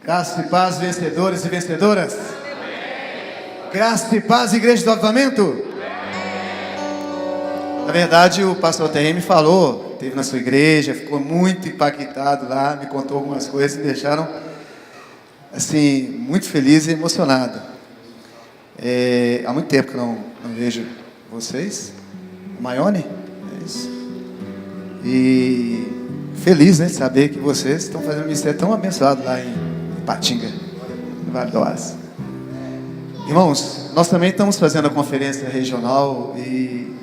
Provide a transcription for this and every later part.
Graça e paz, vencedores e vencedoras. Amém. Graça e paz, igreja do avivamento. Amém. Na verdade, o pastor TM falou, teve na sua igreja, ficou muito impactado lá, me contou algumas coisas e me deixaram, assim, muito feliz e emocionado. Há muito tempo que eu não vejo vocês. O Maione? É isso. E feliz, né, de saber que vocês estão fazendo um ministério tão abençoado lá em Patinga, no Vale do Aço. Irmãos, nós também estamos fazendo a conferência regional e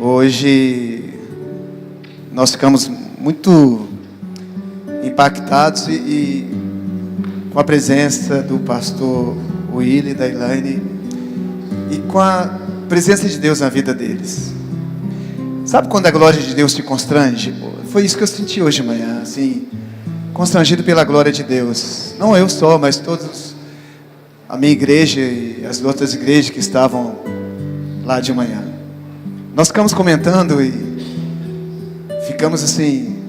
hoje nós ficamos muito impactados e com a presença do pastor Willy e da Elaine e com a presença de Deus na vida deles. Sabe quando a glória de Deus te constrange? Foi isso que eu senti hoje de manhã, assim, constrangido pela glória de Deus. Não eu só, mas todos, a minha igreja e as outras igrejas que estavam lá de manhã. Nós ficamos comentando e ficamos assim,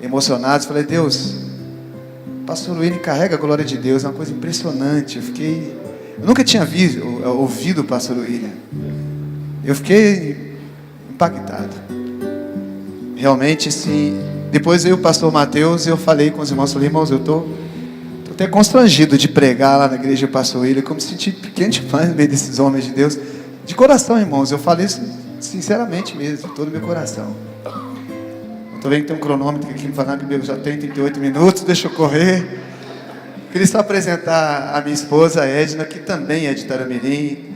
emocionados. Falei, Deus, o pastor Willy carrega a glória de Deus, é uma coisa impressionante. Eu nunca tinha ouvido o pastor Willy. Eu fiquei impactado. Realmente, sim. Depois eu e o pastor Mateus, eu falei com os irmãos, falei, irmãos, eu estou até constrangido de pregar lá na igreja do pastor Willy, como me senti pequeno demais no meio desses homens de Deus. De coração, irmãos, eu falei isso sinceramente mesmo, de todo o meu coração. Eu estou vendo que tem um cronômetro aqui me falando que eu já tenho 38 minutos, deixa eu correr. Queria só apresentar a minha esposa, a Edna, que também é de Taramirim,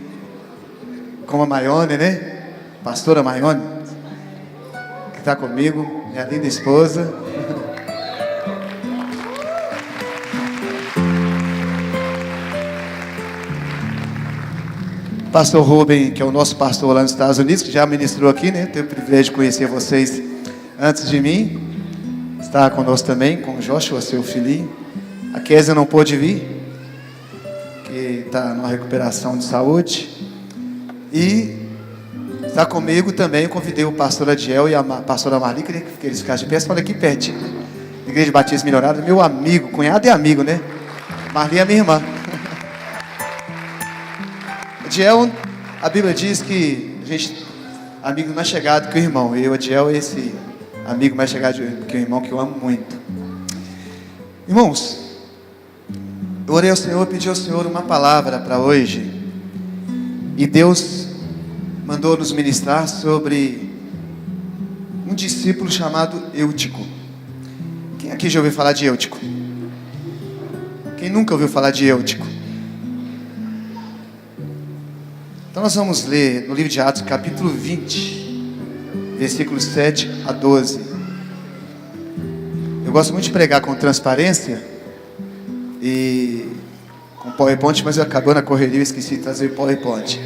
como a Maione, né? Pastora Maione, que está comigo, minha linda esposa. Pastor Rubem, que é o nosso pastor lá nos Estados Unidos, que já ministrou aqui, né? Tenho o privilégio de conhecer vocês antes de mim. Está conosco também, com o Joshua, seu filhinho. A Kézia não pôde vir, que está numa recuperação de saúde. E está comigo também, eu convidei o pastor Adiel e a pastora Marli, queria que eles ficassem de pé. Olha aqui pertinho, Igreja Batista Melhorada, meu amigo, cunhado e amigo, né? Marli é minha irmã. Adiel, a Bíblia diz que amigo mais chegado que o irmão. Eu, Adiel, é esse amigo mais chegado que o irmão, que eu amo muito. Irmãos, eu orei ao Senhor, pedi ao Senhor uma palavra para hoje. E Deus mandou nos ministrar sobre um discípulo chamado Eutico. Quem aqui já ouviu falar de Eutico? Quem nunca ouviu falar de Eutico? Então nós vamos ler no livro de Atos, capítulo 20, versículos 7 a 12. Eu gosto muito de pregar com transparência e com PowerPoint, mas acabou na correria, eu esqueci de trazer o PowerPoint.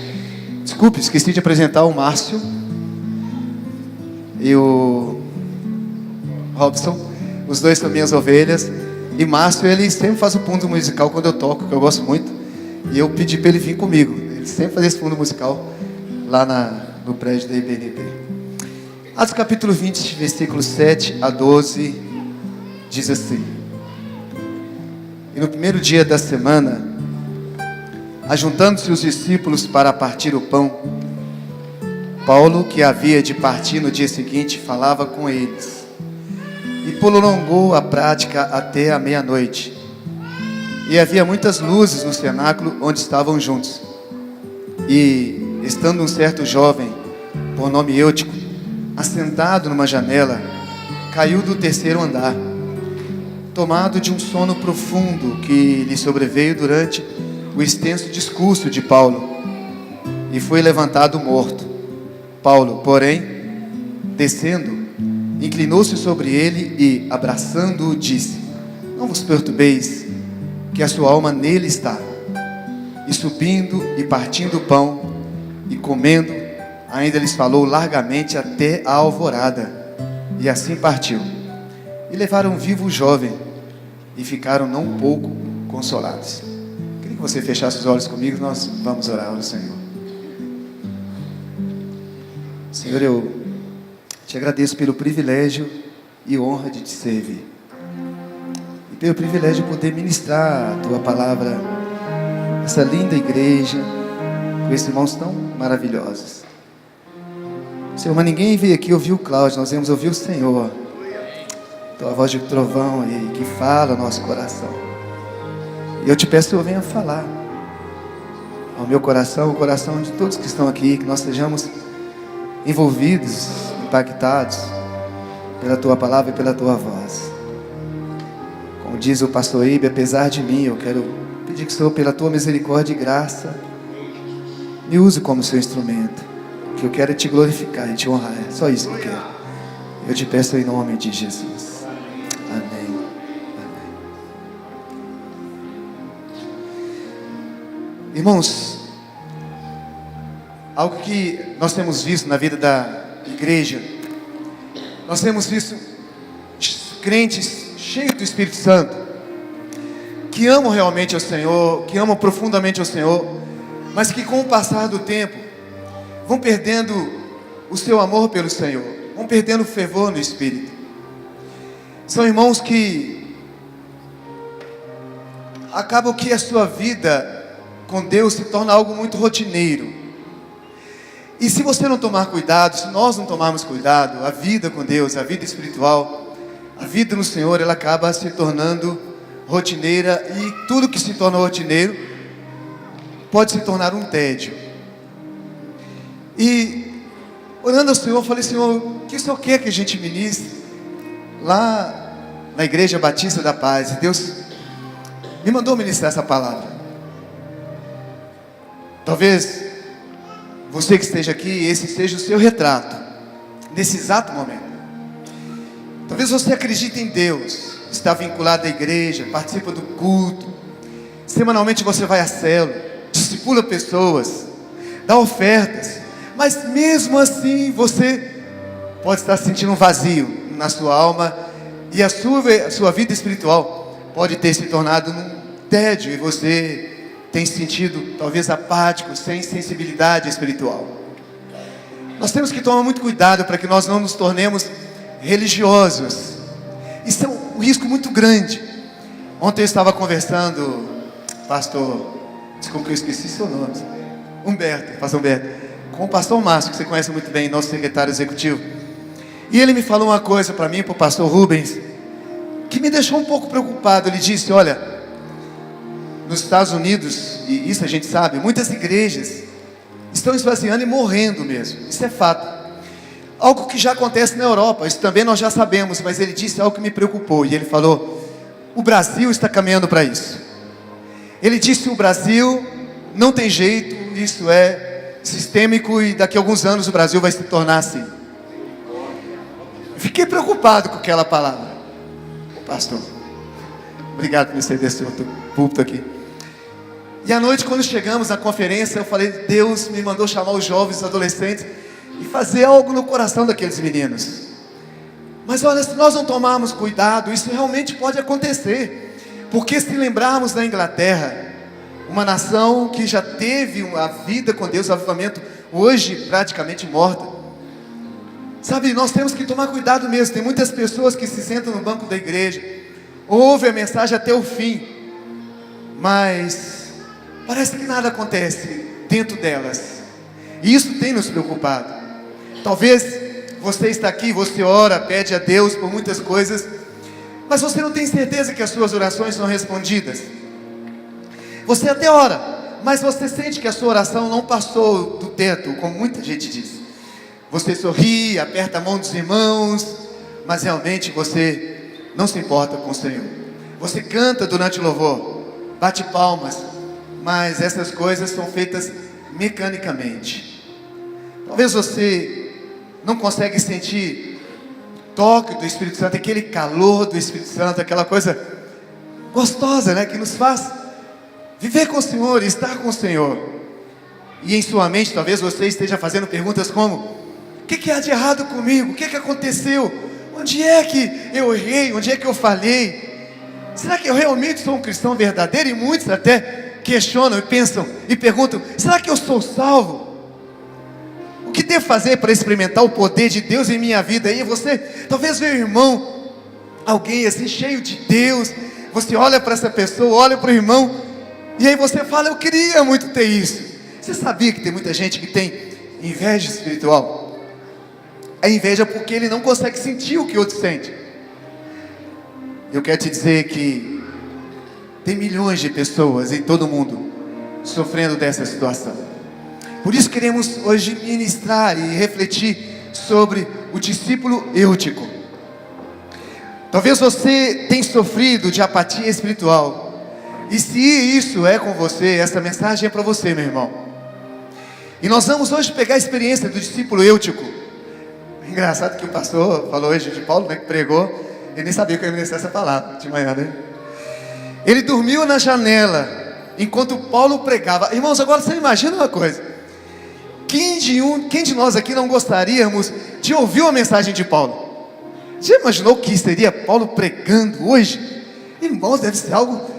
Desculpe, esqueci de apresentar o Márcio e o Robson. Os dois são minhas ovelhas. E Márcio, ele sempre faz o fundo musical quando eu toco, que eu gosto muito. E eu pedi para ele vir comigo. Ele sempre faz esse fundo musical lá no prédio da IBNB. Atos capítulo 20, versículos 7 a 12, diz assim: E no primeiro dia da semana, ajuntando-se os discípulos para partir o pão, Paulo, que havia de partir no dia seguinte, falava com eles, e prolongou a prática até a meia-noite. E havia muitas luzes no cenáculo onde estavam juntos. E, estando um certo jovem, por nome Eutico, assentado numa janela, caiu do terceiro andar, tomado de um sono profundo que lhe sobreveio durante o extenso discurso de Paulo, e foi levantado morto. Paulo, porém, descendo, inclinou-se sobre ele e, abraçando-o, disse: Não vos perturbeis, que a sua alma nele está. E subindo e partindo o pão e comendo, ainda lhes falou largamente até a alvorada, e assim partiu. E levaram vivo o jovem, e ficaram não pouco consolados. Queria que você fechasse os olhos comigo, nós vamos orar ao Senhor. Senhor, eu te agradeço pelo privilégio e honra de te servir. E pelo privilégio de poder ministrar a Tua palavra, essa linda igreja, com esses irmãos tão maravilhosos. Senhor, mas ninguém veio aqui ouvir o Cláudio, nós viemos ouvir o Senhor. Tua voz de trovão aí, que fala no nosso coração. E eu te peço que eu venha falar ao meu coração, o coração de todos que estão aqui, que nós sejamos envolvidos, impactados pela Tua palavra e pela Tua voz. Como diz o pastor Ibe, apesar de mim, eu quero pedir que o Senhor, pela Tua misericórdia e graça, me use como Seu instrumento. O que eu quero é Te glorificar e Te honrar, é só isso que eu quero. Eu te peço em nome de Jesus. Amém. Amém. Irmãos, algo que nós temos visto na vida da igreja, nós temos visto crentes cheios do Espírito Santo, que amam realmente ao Senhor, que amam profundamente ao Senhor, mas que com o passar do tempo vão perdendo o seu amor pelo Senhor, vão perdendo o fervor no Espírito. São irmãos que acabam que a sua vida com Deus se torna algo muito rotineiro. E se você não tomar cuidado, se nós não tomarmos cuidado, a vida com Deus, a vida espiritual, a vida no Senhor, ela acaba se tornando rotineira, e tudo que se torna rotineiro pode se tornar um tédio. E orando ao Senhor, eu falei: Senhor, o que o Senhor quer que a gente ministre lá na Igreja Batista da Paz? E Deus me mandou ministrar essa palavra. Talvez você que esteja aqui, esse seja o seu retrato nesse exato momento. Talvez você acredite em Deus, está vinculado à igreja, participa do culto, semanalmente você vai à célula, discipula pessoas, dá ofertas, mas mesmo assim você pode estar sentindo um vazio na sua alma, e a sua vida espiritual pode ter se tornado um tédio, e você tem se sentido talvez apático, sem sensibilidade espiritual. Nós temos que tomar muito cuidado para que nós não nos tornemos religiosos. Isso é um risco muito grande. Ontem eu estava conversando, pastor, desculpa que eu esqueci seu nome, pastor Humberto, com o pastor Márcio, que você conhece muito bem, nosso secretário executivo. E ele me falou uma coisa para mim, para o pastor Rubens, que me deixou um pouco preocupado. Ele disse: olha, nos Estados Unidos, e isso a gente sabe, muitas igrejas estão esvaziando e morrendo mesmo. Isso é fato. Algo que já acontece na Europa, isso também nós já sabemos, mas ele disse algo que me preocupou. E ele falou: o Brasil está caminhando para isso. Ele disse: o Brasil não tem jeito, isso é sistêmico, e daqui a alguns anos o Brasil vai se tornar assim. Fiquei preocupado com aquela palavra. Pastor, obrigado por me ceder esse outro púlpito aqui. E à noite, quando chegamos na conferência, eu falei: Deus me mandou chamar os jovens, os adolescentes, e fazer algo no coração daqueles meninos. Mas olha, se nós não tomarmos cuidado, isso realmente pode acontecer. Porque se lembrarmos da Inglaterra, uma nação que já teve uma vida com Deus, um avivamento, hoje praticamente morta. Sabe, nós temos que tomar cuidado mesmo. Tem muitas pessoas que se sentam no banco da igreja, ouvem a mensagem até o fim, mas parece que nada acontece dentro delas. E isso tem nos preocupado. Talvez você está aqui, você ora, pede a Deus por muitas coisas, mas você não tem certeza que as suas orações são respondidas. Você até ora, mas você sente que a sua oração não passou do teto, como muita gente diz. Você sorri, aperta a mão dos irmãos, mas realmente você não se importa com o Senhor. Você canta durante o louvor, bate palmas, mas essas coisas são feitas mecanicamente. Talvez você não consegue sentir o toque do Espírito Santo, aquele calor do Espírito Santo, aquela coisa gostosa, né, que nos faz viver com o Senhor, estar com o Senhor. E em sua mente talvez você esteja fazendo perguntas como: o que há de errado comigo? O que aconteceu? Onde é que eu errei? Onde é que eu falhei? Será que eu realmente sou um cristão verdadeiro? E muitos até questionam e pensam e perguntam: será que eu sou salvo? O que devo fazer para experimentar o poder de Deus em minha vida? E você talvez veja um irmão, alguém assim cheio de Deus, Você olha para essa pessoa, olha para o irmão, e aí você fala: eu queria muito ter isso. Você sabia que tem muita gente que tem inveja espiritual? A inveja porque ele não consegue sentir o que o outro sente. Eu quero te dizer que tem milhões de pessoas em todo o mundo sofrendo dessa situação. Por isso queremos hoje ministrar e refletir sobre o discípulo Eutico. Talvez você tenha sofrido de apatia espiritual, e se isso é com você, essa mensagem é para você, meu irmão. E nós vamos hoje pegar a experiência do discípulo Eutico. Engraçado que o pastor falou hoje de Paulo, né, que pregou. Ele nem sabia que eu ia ministrar essa palavra de manhã, né? Ele dormiu na janela enquanto Paulo pregava. Irmãos, agora você imagina uma coisa: quem de nós aqui não gostaríamos de ouvir uma mensagem de Paulo? Já imaginou que seria Paulo pregando hoje? Irmãos,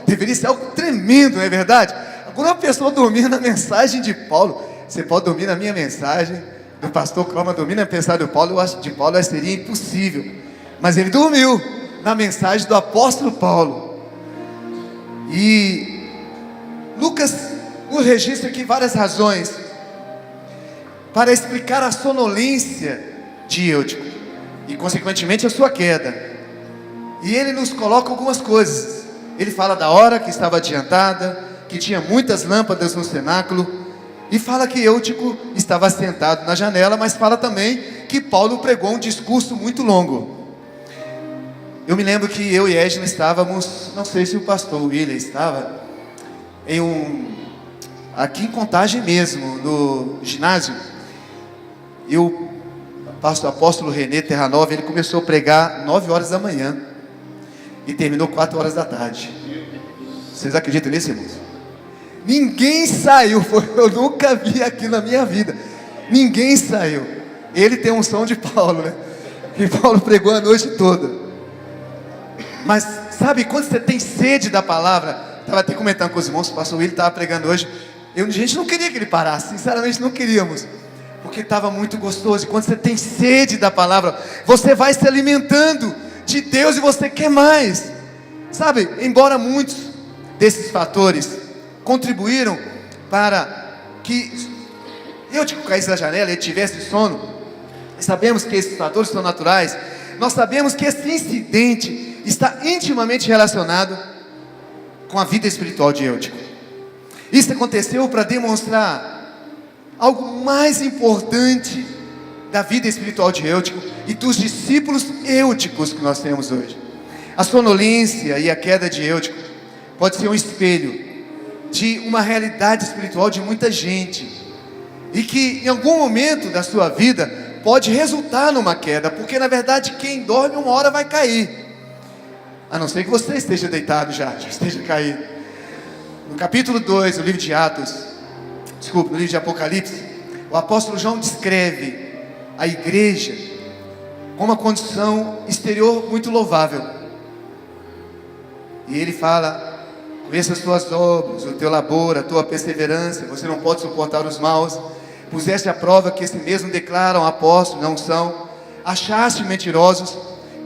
deveria ser algo tremendo, não é verdade? Agora, uma pessoa dormir na mensagem de Paulo. Você pode dormir na minha mensagem, do pastor Calma dormir na mensagem de Paulo, seria impossível. Mas ele dormiu na mensagem do apóstolo Paulo. E Lucas nos registra aqui várias razões para explicar a sonolência de Eutico e consequentemente a sua queda. E ele nos coloca algumas coisas. Ele fala da hora que estava adiantada, que tinha muitas lâmpadas no cenáculo, e fala que Eutico estava sentado na janela, mas fala também que Paulo pregou um discurso muito longo. Eu me lembro que eu e Edna estávamos, não sei se o pastor William estava, aqui em Contagem mesmo, no ginásio. E o apóstolo René Terranova, ele começou a pregar 9 horas da manhã e terminou 4 horas da tarde. Vocês acreditam nisso, irmãos? Ninguém saiu, eu nunca vi aqui na minha vida. Ninguém saiu. Ele tem um som de Paulo, né? E Paulo pregou a noite toda. Mas sabe, quando você tem sede da palavra, estava até comentando com os irmãos, o pastor William estava pregando hoje, a gente não queria que ele parasse, sinceramente não queríamos, porque estava muito gostoso. E quando você tem sede da palavra, você vai se alimentando de Deus e você quer mais. Sabe, embora muitos desses fatores contribuíram para que Eutico caísse da janela e tivesse sono, sabemos que esses fatores são naturais. Nós sabemos que esse incidente está intimamente relacionado com a vida espiritual de Eutico. Isso aconteceu para demonstrar algo mais importante da vida espiritual de Eutico e dos discípulos eúticos que nós temos hoje. A sonolência e a queda de Eutico pode ser um espelho de uma realidade espiritual de muita gente, e que em algum momento da sua vida pode resultar numa queda, porque na verdade quem dorme uma hora vai cair, a não ser que você esteja deitado já esteja caído. No capítulo 2 do livro de no livro de Apocalipse, o apóstolo João descreve a igreja com uma condição exterior muito louvável, e ele fala: conheça as tuas obras, o teu labor, a tua perseverança, você não pode suportar os maus, puseste à prova que esse mesmo declaram apóstolos, não são, achaste mentirosos,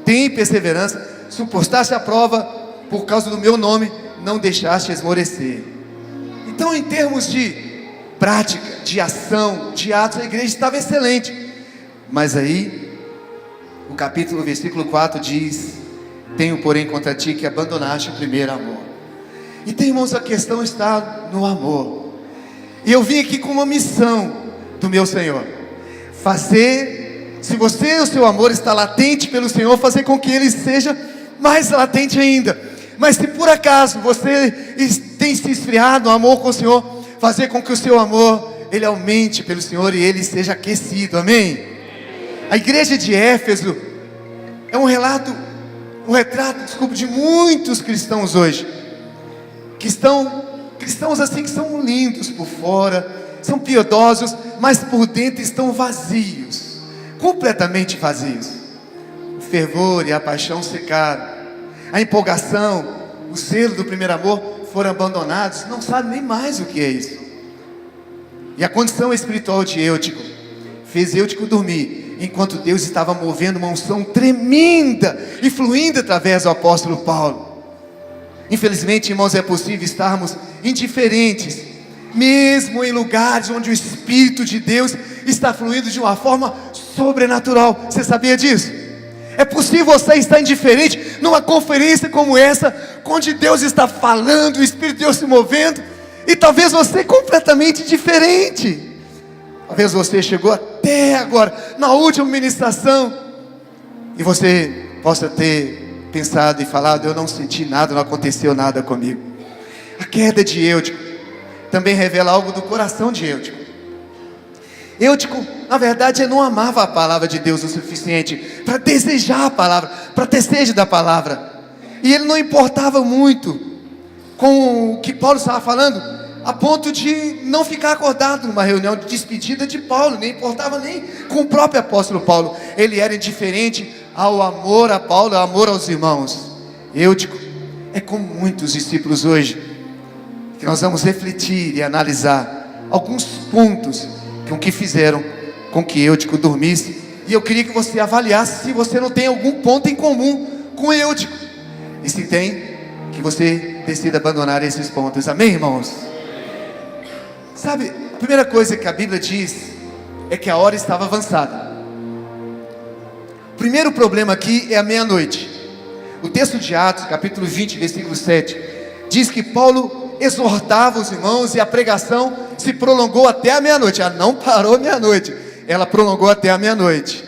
tem perseverança, suportaste a prova, por causa do meu nome, não deixaste esmorecer. Então, em termos de prática, de ação, de atos, a igreja estava excelente. Mas aí, o versículo 4 diz: tenho porém contra ti que abandonaste o primeiro amor. Então, irmãos, a questão está no amor. E eu vim aqui com uma missão do meu Senhor: fazer, se o seu amor está latente pelo Senhor, fazer com que ele seja mais latente ainda. Mas se por acaso você tem se esfriado no amor com o Senhor, fazer com que o seu amor, ele aumente pelo Senhor e ele seja aquecido, amém? A igreja de Éfeso é um retrato, de muitos cristãos hoje, que cristãos assim, que são lindos por fora, são piedosos, mas por dentro estão vazios, completamente vazios. O fervor e a paixão secaram, a empolgação, o zelo do primeiro amor foram abandonados, não sabem nem mais o que é isso. E a condição espiritual de Eutico fez Eutico dormir, enquanto Deus estava movendo uma unção tremenda e fluindo através do apóstolo Paulo. Infelizmente, irmãos, é possível estarmos indiferentes, mesmo em lugares onde o Espírito de Deus está fluindo de uma forma sobrenatural. Você sabia disso? É possível você estar indiferente numa conferência como essa, onde Deus está falando, o Espírito de Deus se movendo, e talvez você completamente diferente. Talvez você chegou até agora, na última ministração, e você possa ter pensado e falado: eu não senti nada, não aconteceu nada comigo. A queda de Eutico também revela algo do coração de Eutico. Eutico, na verdade, ele não amava a palavra de Deus o suficiente para desejar a palavra, para ter sede da palavra. E ele não importava muito com o que Paulo estava falando, a ponto de não ficar acordado numa reunião de despedida de Paulo, nem importava nem com o próprio apóstolo Paulo. Ele era indiferente ao amor a Paulo, ao amor aos irmãos. Eutico é como muitos discípulos hoje, que nós vamos refletir e analisar alguns pontos com que fizeram com que Eutico dormisse. E eu queria que você avaliasse se você não tem algum ponto em comum com Eutico, e se tem, que você decida abandonar esses pontos. Amém, irmãos? Sabe, a primeira coisa que a Bíblia diz é que a hora estava avançada. O primeiro problema aqui é a meia-noite. O texto de Atos, capítulo 20, versículo 7, diz que Paulo exortava os irmãos e a pregação se prolongou até a meia-noite. Ela não parou meia-noite, ela prolongou até a meia-noite.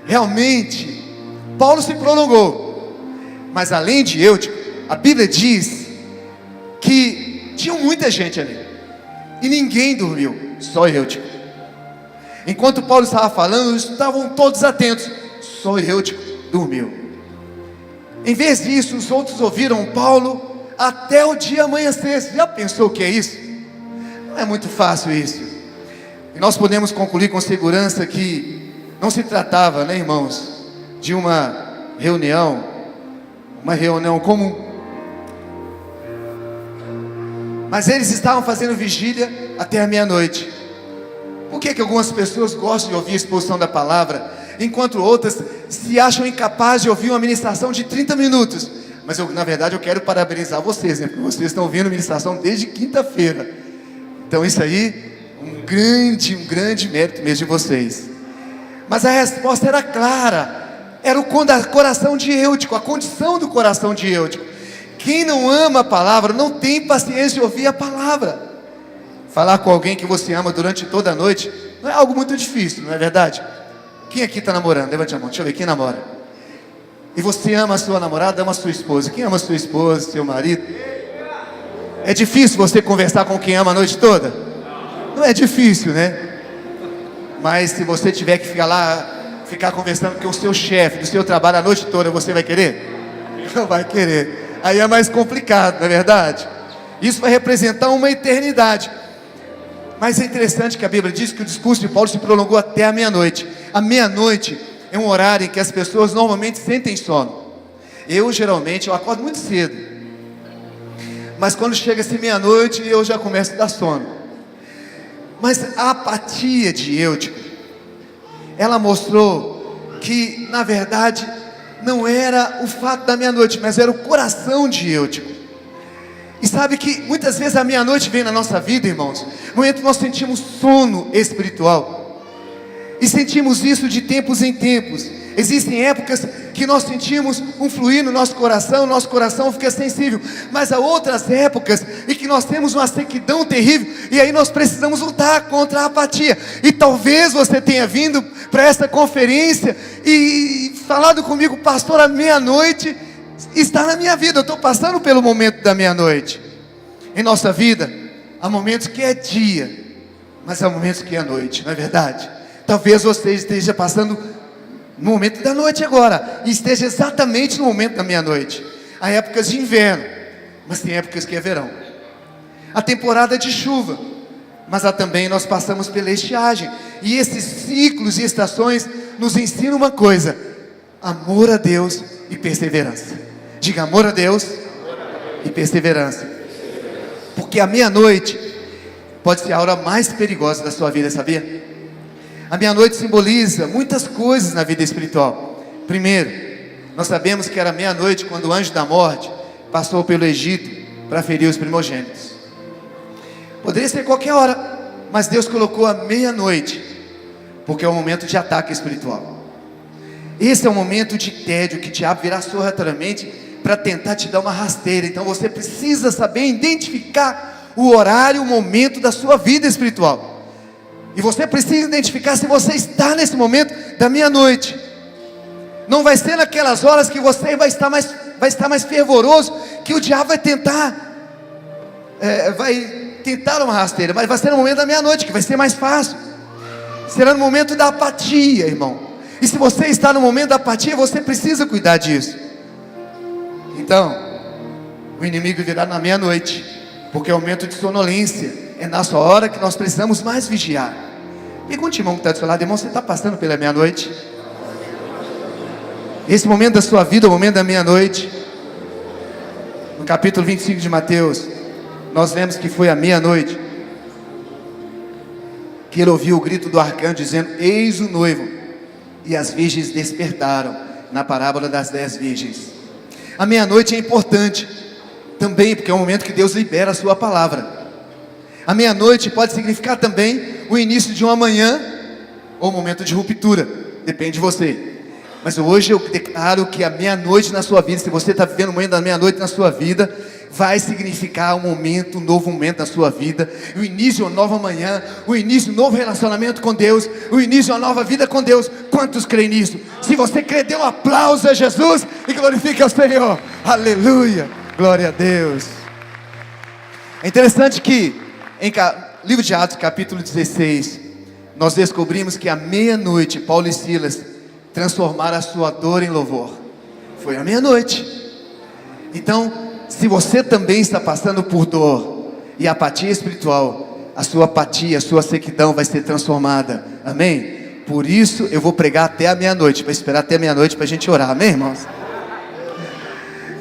Realmente, Paulo se prolongou. Mas além de Eutico, a Bíblia diz que tinha muita gente ali, e ninguém dormiu, só Eutico. Enquanto Paulo estava falando, estavam todos atentos, só Eutico dormiu. Em vez disso, os outros ouviram Paulo até o dia amanhecer. Você já pensou o que é isso? Não é muito fácil isso. E nós podemos concluir com segurança que não se tratava, né, irmãos, de uma reunião comum. Mas eles estavam fazendo vigília até a meia-noite. Por que algumas pessoas gostam de ouvir a exposição da palavra, enquanto outras se acham incapazes de ouvir uma ministração de 30 minutos? Mas na verdade eu quero parabenizar vocês, né? Porque vocês estão ouvindo a ministração desde quinta-feira. Então isso aí, um grande mérito mesmo de vocês. Mas a resposta era clara, era o coração de Eutico, a condição do coração de Eutico. Quem não ama a palavra, não tem paciência de ouvir a palavra. Falar com alguém que você ama durante toda a noite não é algo muito difícil, não é verdade? Quem aqui está namorando? Levante a mão, deixa eu ver, quem namora? E você ama a sua namorada, ama a sua esposa. Quem ama a sua esposa, seu marido? É difícil você conversar com quem ama a noite toda? Não é difícil, né? Mas se você tiver que ficar conversando com o seu chefe do seu trabalho a noite toda, você vai querer? Não vai querer. Aí é mais complicado, não é verdade? Isso vai representar uma eternidade. Mas é interessante que a Bíblia diz que o discurso de Paulo se prolongou até a meia-noite. A meia-noite é um horário em que as pessoas normalmente sentem sono. Geralmente, acordo muito cedo. Mas quando chega assim meia-noite, eu já começo a dar sono. Mas a apatia de Eutico, ela mostrou que, na verdade, não era o fato da meia-noite, mas era o coração de Eutico. E sabe que muitas vezes a meia-noite vem na nossa vida, irmãos, no momento que nós sentimos sono espiritual. E sentimos isso de tempos em tempos. Existem épocas que nós sentimos um fluir no nosso coração fica sensível. Mas há outras épocas em que nós temos uma sequidão terrível, e aí nós precisamos lutar contra a apatia. E talvez você tenha vindo para essa conferência e falado comigo: pastor, a meia-noite está na minha vida, eu estou passando pelo momento da meia-noite. Em nossa vida, há momentos que é dia, mas há momentos que é noite, não é verdade? Talvez você esteja passando no momento da noite agora, e esteja exatamente no momento da meia-noite. Há épocas de inverno, mas tem épocas que é verão. A temporada de chuva, mas há também, nós passamos pela estiagem. E esses ciclos e estações nos ensinam uma coisa: amor a Deus e perseverança. Diga: amor a Deus e perseverança. Porque a meia-noite pode ser a hora mais perigosa da sua vida, sabia? A meia-noite simboliza muitas coisas na vida espiritual. Primeiro, nós sabemos que era meia-noite quando o anjo da morte passou pelo Egito para ferir os primogênitos. Poderia ser qualquer hora, mas Deus colocou a meia-noite, porque é um momento de ataque espiritual. Esse é um momento de tédio que o diabo virá sorrateiramente para tentar te dar uma rasteira. Então você precisa saber identificar o horário, o momento da sua vida espiritual. E você precisa identificar se você está nesse momento da meia-noite. Não vai ser naquelas horas que você vai estar mais fervoroso, que o diabo vai tentar uma rasteira, mas vai ser no momento da meia-noite, que vai ser mais fácil. Será no momento da apatia, irmão. E se você está no momento da apatia, você precisa cuidar disso. Então, o inimigo virá na meia-noite, porque é o momento de sonolência. É nessa hora que nós precisamos mais vigiar. Pergunte, irmão que está do seu lado: irmão, você está passando pela meia-noite? Esse momento da sua vida é o momento da meia-noite. No capítulo 25 de Mateus, nós vemos que foi à meia-noite que ele ouviu o grito do arcanjo dizendo: eis o noivo. E as virgens despertaram, na parábola das 10 virgens. A meia-noite é importante também, porque é o momento que Deus libera a sua palavra. A meia-noite pode significar também o início de uma manhã, ou um momento de ruptura, depende de você. Mas hoje eu declaro que a meia-noite na sua vida, se você está vivendo o momento da meia-noite na sua vida, vai significar um novo momento na sua vida, o início de uma nova manhã, o início de um novo relacionamento com Deus, o início de uma nova vida com Deus. Quantos creem nisso? Se você crê, dê um aplauso a Jesus e glorifique ao Senhor. Aleluia, glória a Deus. É interessante que em livro de Atos, capítulo 16, nós descobrimos que à meia-noite Paulo e Silas transformaram a sua dor em louvor. Foi à meia-noite. Então, se você também está passando por dor e apatia espiritual, a sua apatia, a sua sequidão vai ser transformada. Amém? Por isso eu vou pregar até a meia-noite, para esperar até a meia-noite para a gente orar. Amém, irmãos?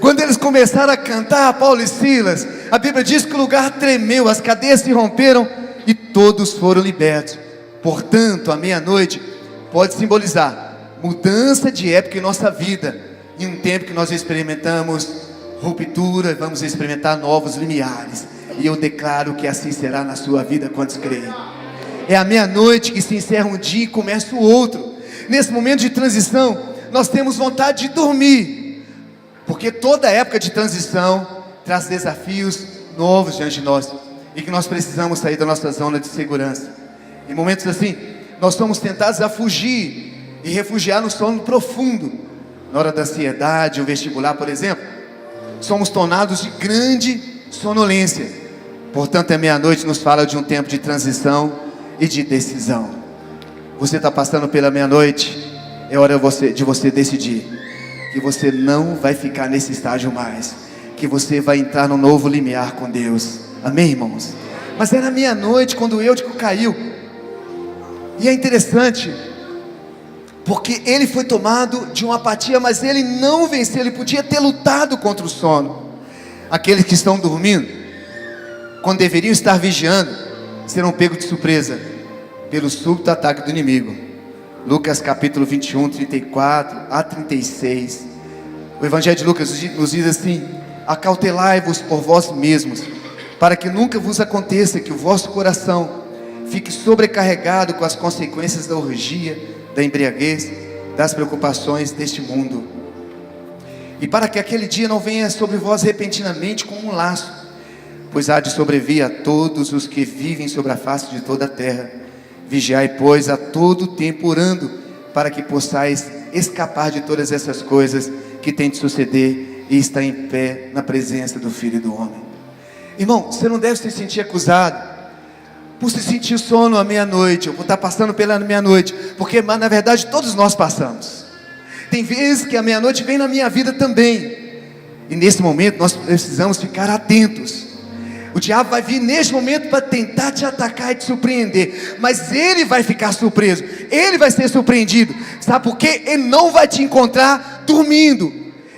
Quando eles começaram a cantar, Paulo e Silas, a Bíblia diz que o lugar tremeu, as cadeias se romperam e todos foram libertos. Portanto, a meia-noite pode simbolizar mudança de época em nossa vida, em um tempo que nós experimentamos ruptura, vamos experimentar novos limiares, e eu declaro que assim será na sua vida. Quantos creem? É a meia-noite que se encerra um dia e começa o outro. Nesse momento de transição, nós temos vontade de dormir, porque toda época de transição traz desafios novos diante de nós, e que nós precisamos sair da nossa zona de segurança. Em momentos assim, nós somos tentados a fugir e refugiar no sono profundo. Na hora da ansiedade, o vestibular, por exemplo, somos tornados de grande sonolência. Portanto, a meia-noite nos fala de um tempo de transição e de decisão. Você está passando pela meia-noite, é hora de você decidir que você não vai ficar nesse estágio mais, que você vai entrar num novo limiar com Deus. Amém, irmãos? Mas era meia-noite quando o Eutico caiu. E é interessante, porque ele foi tomado de uma apatia, mas ele não venceu. Ele podia ter lutado contra o sono. Aqueles que estão dormindo, quando deveriam estar vigiando, serão pegos de surpresa pelo súbito ataque do inimigo. Lucas capítulo 21, 34 a 36. O Evangelho de Lucas nos diz assim: acautelai-vos por vós mesmos, para que nunca vos aconteça que o vosso coração fique sobrecarregado com as consequências da orgia, da embriaguez, das preocupações deste mundo. E para que aquele dia não venha sobre vós repentinamente como um laço, pois há de sobrevir a todos os que vivem sobre a face de toda a terra. Vigiai, pois, a todo tempo orando, para que possais escapar de todas essas coisas que têm de suceder e estar em pé na presença do Filho do Homem. Irmão, você não deve se sentir acusado por se sentir sono à meia-noite, ou por estar passando pela meia-noite, porque na verdade todos nós passamos. Tem vezes que a meia-noite vem na minha vida também, e nesse momento nós precisamos ficar atentos. O diabo vai vir neste momento para tentar te atacar e te surpreender, mas ele vai ficar surpreso, ele vai ser surpreendido. Sabe por quê? Ele não vai te encontrar dormindo,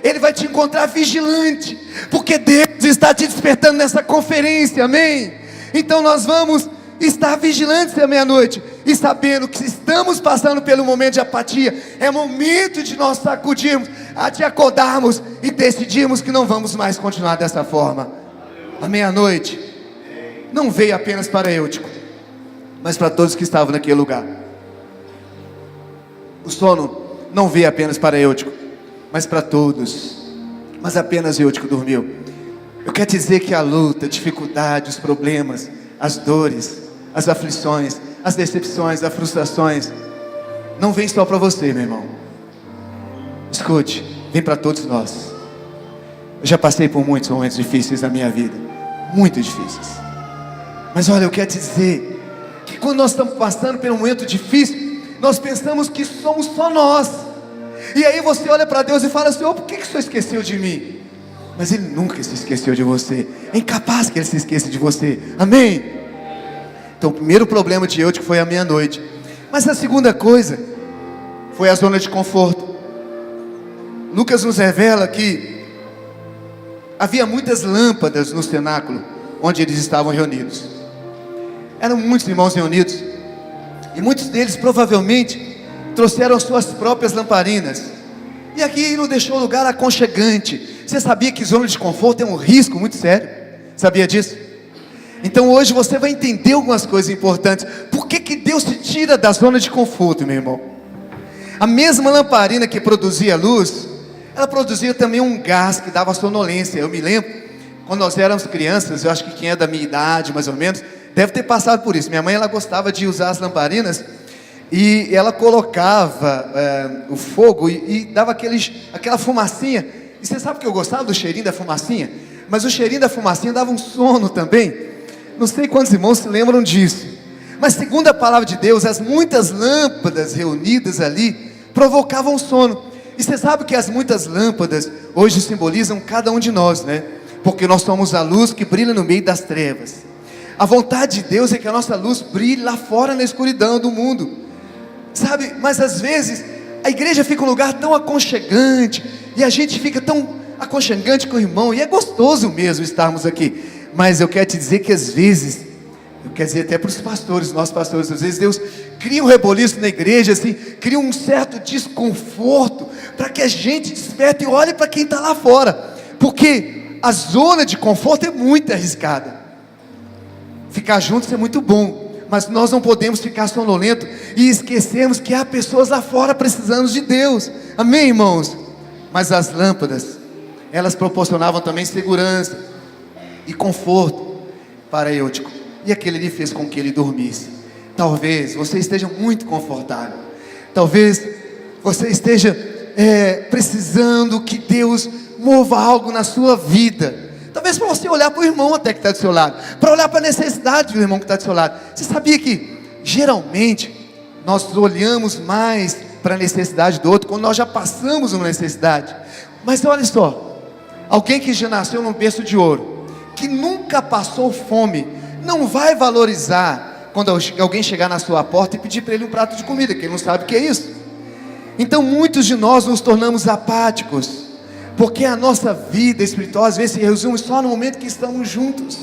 ele vai te encontrar vigilante, porque Deus está te despertando nessa conferência. Amém? Então nós vamos Estar vigilantes à meia-noite e sabendo que estamos passando pelo momento de apatia, é momento de nós sacudirmos, de acordarmos e decidirmos que não vamos mais continuar dessa forma. A meia-noite não veio apenas para Eutico, mas para todos que estavam naquele lugar. O sono não veio apenas para Eutico, mas para todos. Mas apenas Eutico dormiu. Eu quero dizer que a luta, a dificuldade, os problemas, as dores, as aflições, as decepções, as frustrações, não vem só para você, meu irmão. Escute, vem para todos nós. Eu já passei por muitos momentos difíceis na minha vida, muito difíceis. Mas olha, eu quero dizer que quando nós estamos passando por um momento difícil, nós pensamos que somos só nós. E aí você olha para Deus e fala: Senhor, por que o Senhor esqueceu de mim? Mas Ele nunca se esqueceu de você. É incapaz que Ele se esqueça de você. Amém? Então o primeiro problema de Eutico foi a meia-noite. Mas a segunda coisa foi a zona de conforto. Lucas nos revela que havia muitas lâmpadas no cenáculo onde eles estavam reunidos. Eram muitos irmãos reunidos, e muitos deles provavelmente trouxeram suas próprias lamparinas. E aqui não deixou lugar aconchegante. Você sabia que zona de conforto é um risco muito sério? Sabia disso? Então hoje você vai entender algumas coisas importantes. Por que Deus te tira da zona de conforto, meu irmão? A mesma lamparina que produzia luz, ela produzia também um gás que dava sonolência. Eu me lembro, quando nós éramos crianças, eu acho que quem é da minha idade mais ou menos, deve ter passado por isso. Minha mãe, ela gostava de usar as lamparinas, e ela colocava o fogo e dava aquela fumacinha. E você sabe que eu gostava do cheirinho da fumacinha? Mas o cheirinho da fumacinha dava um sono também. Não sei quantos irmãos se lembram disso. Mas segundo a palavra de Deus, as muitas lâmpadas reunidas ali provocavam sono. E você sabe que as muitas lâmpadas hoje simbolizam cada um de nós, né? Porque nós somos a luz que brilha no meio das trevas. A vontade de Deus é que a nossa luz brilhe lá fora na escuridão do mundo, sabe? Mas às vezes a igreja fica um lugar tão aconchegante, e a gente fica tão aconchegante com o irmão, e é gostoso mesmo estarmos aqui. Mas eu quero te dizer que às vezes, eu quero dizer até para os pastores, nossos pastores, às vezes Deus cria um reboliço na igreja, assim, cria um certo desconforto, para que a gente desperte e olhe para quem está lá fora, porque a zona de conforto é muito arriscada. Ficar juntos é muito bom, mas nós não podemos ficar sonolentos e esquecermos que há pessoas lá fora precisando de Deus. Amém, irmãos? Mas as lâmpadas, elas proporcionavam também segurança e conforto para Eutico, e aquele ali fez com que ele dormisse. Talvez você esteja muito confortável, talvez você esteja precisando que Deus mova algo na sua vida. Talvez para você olhar para o irmão até que está do seu lado, para olhar para a necessidade do irmão que está do seu lado. Você sabia que geralmente nós olhamos mais para a necessidade do outro quando nós já passamos uma necessidade? Mas olha só, alguém que já nasceu num berço de ouro, que nunca passou fome, não vai valorizar quando alguém chegar na sua porta e pedir para ele um prato de comida, que ele não sabe o que é isso. Então muitos de nós nos tornamos apáticos, porque a nossa vida espiritual às vezes se resume só no momento que estamos juntos,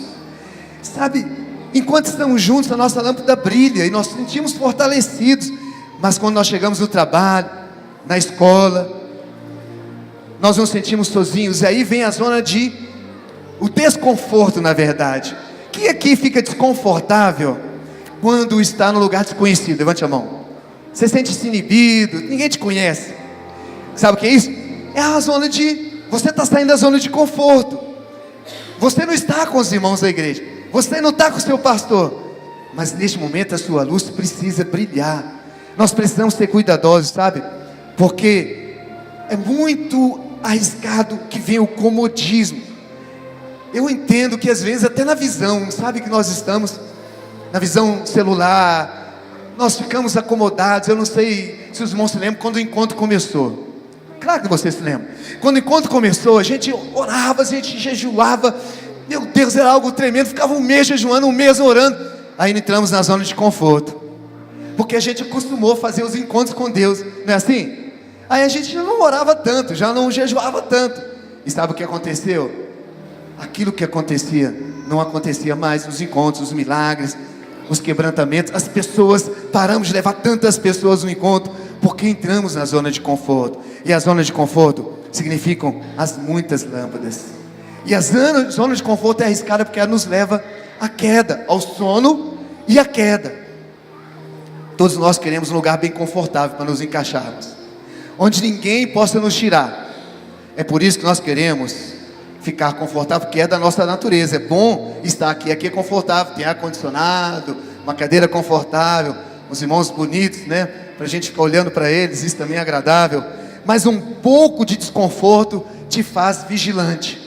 sabe? Enquanto estamos juntos, a nossa lâmpada brilha e nós nos sentimos fortalecidos. Mas quando nós chegamos no trabalho, na escola, nós nos sentimos sozinhos. E aí vem a zona de o desconforto, na verdade. Quem aqui fica desconfortável quando está no lugar desconhecido? Levante a mão. Você sente-se inibido, ninguém te conhece. Sabe o que é isso? É a zona de... Você está saindo da zona de conforto. Você não está com os irmãos da igreja, você não está com o seu pastor, mas neste momento a sua luz precisa brilhar. Nós precisamos ser cuidadosos, sabe? Porque é muito arriscado que venha o comodismo. Eu entendo que às vezes até na visão, sabe, que nós estamos na visão celular, nós ficamos acomodados. Eu não sei se os irmãos se lembram quando o encontro começou. Claro que você se lembra. Quando o encontro começou, a gente orava, a gente jejuava. Meu Deus, era algo tremendo. Ficava um mês jejuando, um mês orando. Aí entramos na zona de conforto, porque a gente acostumou a fazer os encontros com Deus, não é assim? Aí a gente já não orava tanto, já não jejuava tanto. E sabe o que aconteceu? Aquilo que acontecia, não acontecia mais. Os encontros, os milagres, os quebrantamentos, as pessoas, paramos de levar tantas pessoas no encontro, porque entramos na zona de conforto. E a zona de conforto significam as muitas lâmpadas. E a zona de conforto é arriscada porque ela nos leva à queda, ao sono e à queda. Todos nós queremos um lugar bem confortável para nos encaixarmos, onde ninguém possa nos tirar. É por isso que nós queremos ficar confortável, porque é da nossa natureza. É bom estar aqui, aqui é confortável, tem ar-condicionado, uma cadeira confortável, os irmãos bonitos, né? Para a gente ficar olhando para eles, isso também é agradável. Mas um pouco de desconforto te faz vigilante.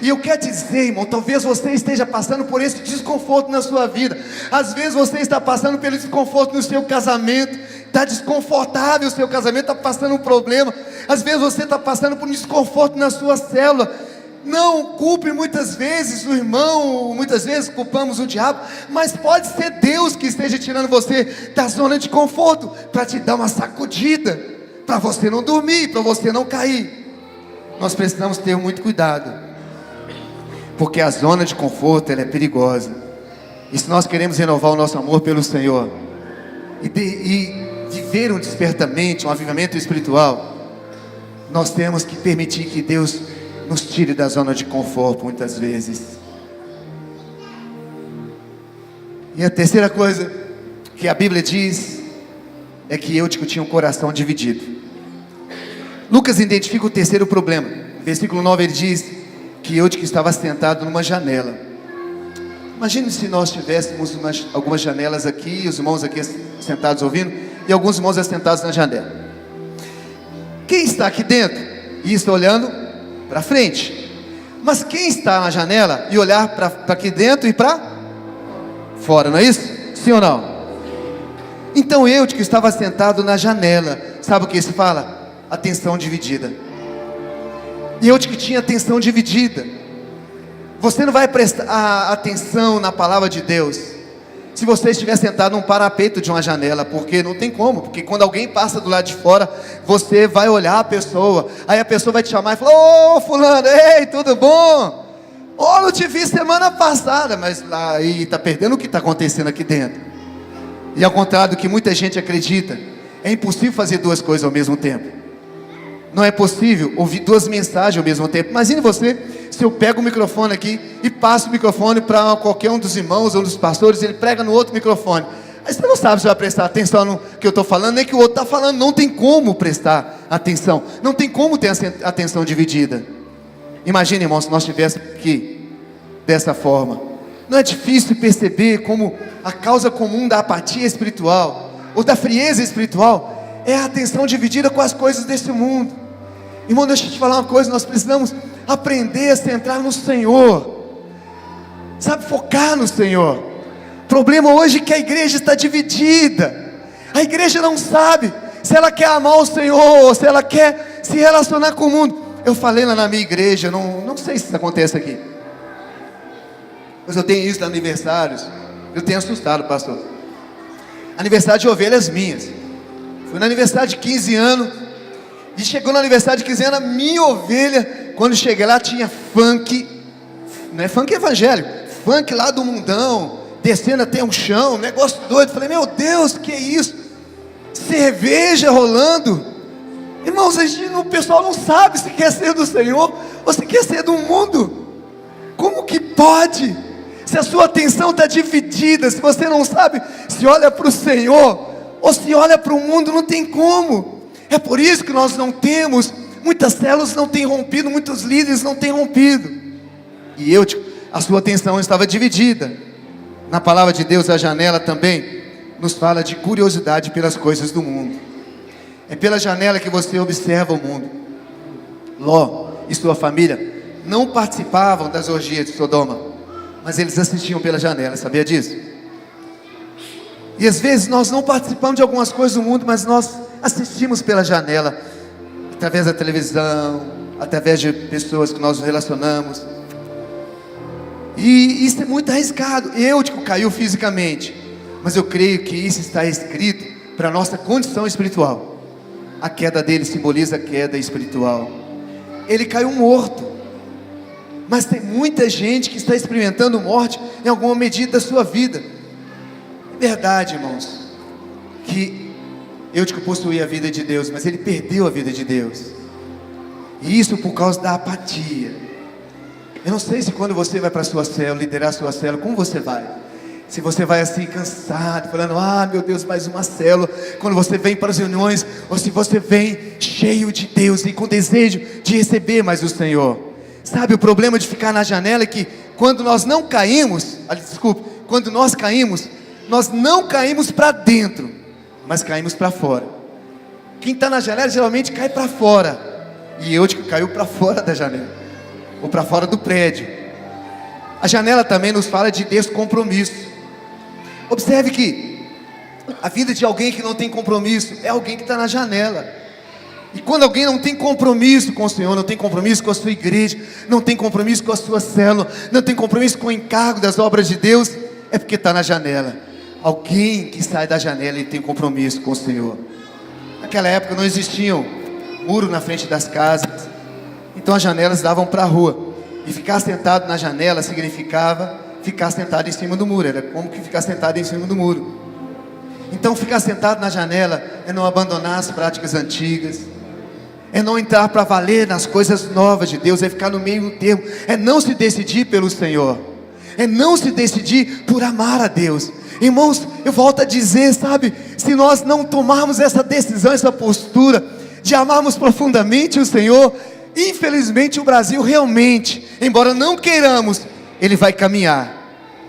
E eu quero dizer, irmão, talvez você esteja passando por esse desconforto na sua vida. Às vezes você está passando pelo desconforto no seu casamento. Está desconfortável o seu casamento, está passando um problema. Às vezes você está passando por um desconforto na sua célula. Não culpe muitas vezes o irmão, muitas vezes culpamos o diabo, mas pode ser Deus que esteja tirando você da zona de conforto, para te dar uma sacudida, para você não dormir, para você não cair. Nós precisamos ter muito cuidado, porque a zona de conforto ela é perigosa. E se nós queremos renovar o nosso amor pelo Senhor, e viver um despertamento, um avivamento espiritual, nós temos que permitir que Deus nos tire da zona de conforto muitas vezes. E a terceira coisa que a Bíblia diz é que Eutico tinha um coração dividido. Lucas identifica o terceiro problema. No versículo 9 ele diz que Eutico estava sentado numa janela. Imagine se nós tivéssemos algumas janelas aqui, os irmãos aqui sentados ouvindo, e alguns irmãos assentados na janela. Quem está aqui dentro e está olhando para frente? Mas quem está na janela e olhar para aqui dentro e para fora, não é isso? Sim ou não? Então Eutico estava sentado na janela. Sabe o que isso fala? Atenção dividida. E Eutico tinha atenção dividida. Você não vai prestar atenção na palavra de Deus se você estiver sentado num parapeito de uma janela, porque não tem como, porque quando alguém passa do lado de fora, você vai olhar a pessoa, aí a pessoa vai te chamar e falar: ô fulano, ei, tudo bom? Ô, não te vi semana passada, mas lá aí está perdendo o que está acontecendo aqui dentro. E ao contrário do que muita gente acredita, é impossível fazer duas coisas ao mesmo tempo. Não é possível ouvir duas mensagens ao mesmo tempo. Imagine você, se eu pego o microfone aqui e passo o microfone para qualquer um dos irmãos ou dos pastores, ele prega no outro microfone. Aí você não sabe se vai prestar atenção no que eu estou falando, nem que o outro está falando. Não tem como prestar atenção. Não tem como ter a atenção dividida. Imagine, irmão, se nós estivéssemos aqui dessa forma. Não é difícil perceber como a causa comum da apatia espiritual ou da frieza espiritual é a atenção dividida com as coisas desse mundo. Irmão, deixa eu te falar uma coisa, nós precisamos aprender a centrar no Senhor, sabe, focar no Senhor. O problema hoje é que a igreja está dividida. A igreja não sabe se ela quer amar o Senhor ou se ela quer se relacionar com o mundo. Eu falei lá na minha igreja, não sei se isso acontece aqui, mas eu tenho isso nos aniversários. Eu tenho assustado, pastor. Aniversário de ovelhas minhas. Fui no aniversário de 15 anos. E chegou no aniversário de 15 anos, a minha ovelha, quando cheguei lá tinha funk, não é funk evangélico, funk lá do mundão, descendo até o chão, negócio doido. Falei: meu Deus, que é isso? Cerveja rolando. Irmãos, o pessoal não sabe se quer ser do Senhor ou se quer ser do mundo. Como que pode? Se a sua atenção está dividida, se você não sabe se olha para o Senhor ou se olha para o mundo, não tem como. É por isso que nós não temos, muitas células não têm rompido, muitos líderes não têm rompido. E a sua atenção estava dividida. Na palavra de Deus, a janela também nos fala de curiosidade pelas coisas do mundo. É pela janela que você observa o mundo. Ló e sua família não participavam das orgias de Sodoma, mas eles assistiam pela janela, sabia disso? E às vezes nós não participamos de algumas coisas do mundo, mas nós assistimos pela janela, através da televisão, através de pessoas que nós nos relacionamos. E isso é muito arriscado. Eutico caiu fisicamente, mas eu creio que isso está escrito para a nossa condição espiritual. A queda dele simboliza a queda espiritual. Ele caiu morto, mas tem muita gente que está experimentando morte em alguma medida da sua vida. É verdade, irmãos, que Eutico possuía a vida de Deus, mas ele perdeu a vida de Deus. E isso por causa da apatia. Eu não sei se quando você vai para a sua célula, liderar a sua célula, como você vai? Se você vai assim cansado, falando, meu Deus, mais uma célula. Quando você vem para as reuniões, ou se você vem cheio de Deus e com desejo de receber mais o Senhor. Sabe, o problema de ficar na janela é que quando nós não caímos, quando nós caímos, nós não caímos para dentro, mas caímos para fora. Quem está na janela geralmente cai para fora. E Eutico caiu para fora da janela, ou para fora do prédio. A janela também nos fala de descompromisso. Observe que a vida de alguém que não tem compromisso é alguém que está na janela. E quando alguém não tem compromisso com o Senhor, não tem compromisso com a sua igreja, não tem compromisso com a sua célula, não tem compromisso com o encargo das obras de Deus, é porque está na janela. Alguém que sai da janela e tem compromisso com o Senhor. Naquela época não existiam muro na frente das casas, então as janelas davam para a rua. E ficar sentado na janela significava ficar sentado em cima do muro. Era como que ficar sentado em cima do muro. Então ficar sentado na janela é não abandonar as práticas antigas, é não entrar para valer nas coisas novas de Deus, é ficar no meio termo, é não se decidir pelo Senhor, é não se decidir por amar a Deus. Irmãos, eu volto a dizer, sabe, se nós não tomarmos essa decisão, essa postura de amarmos profundamente o Senhor, infelizmente o Brasil realmente, embora não queiramos, ele vai caminhar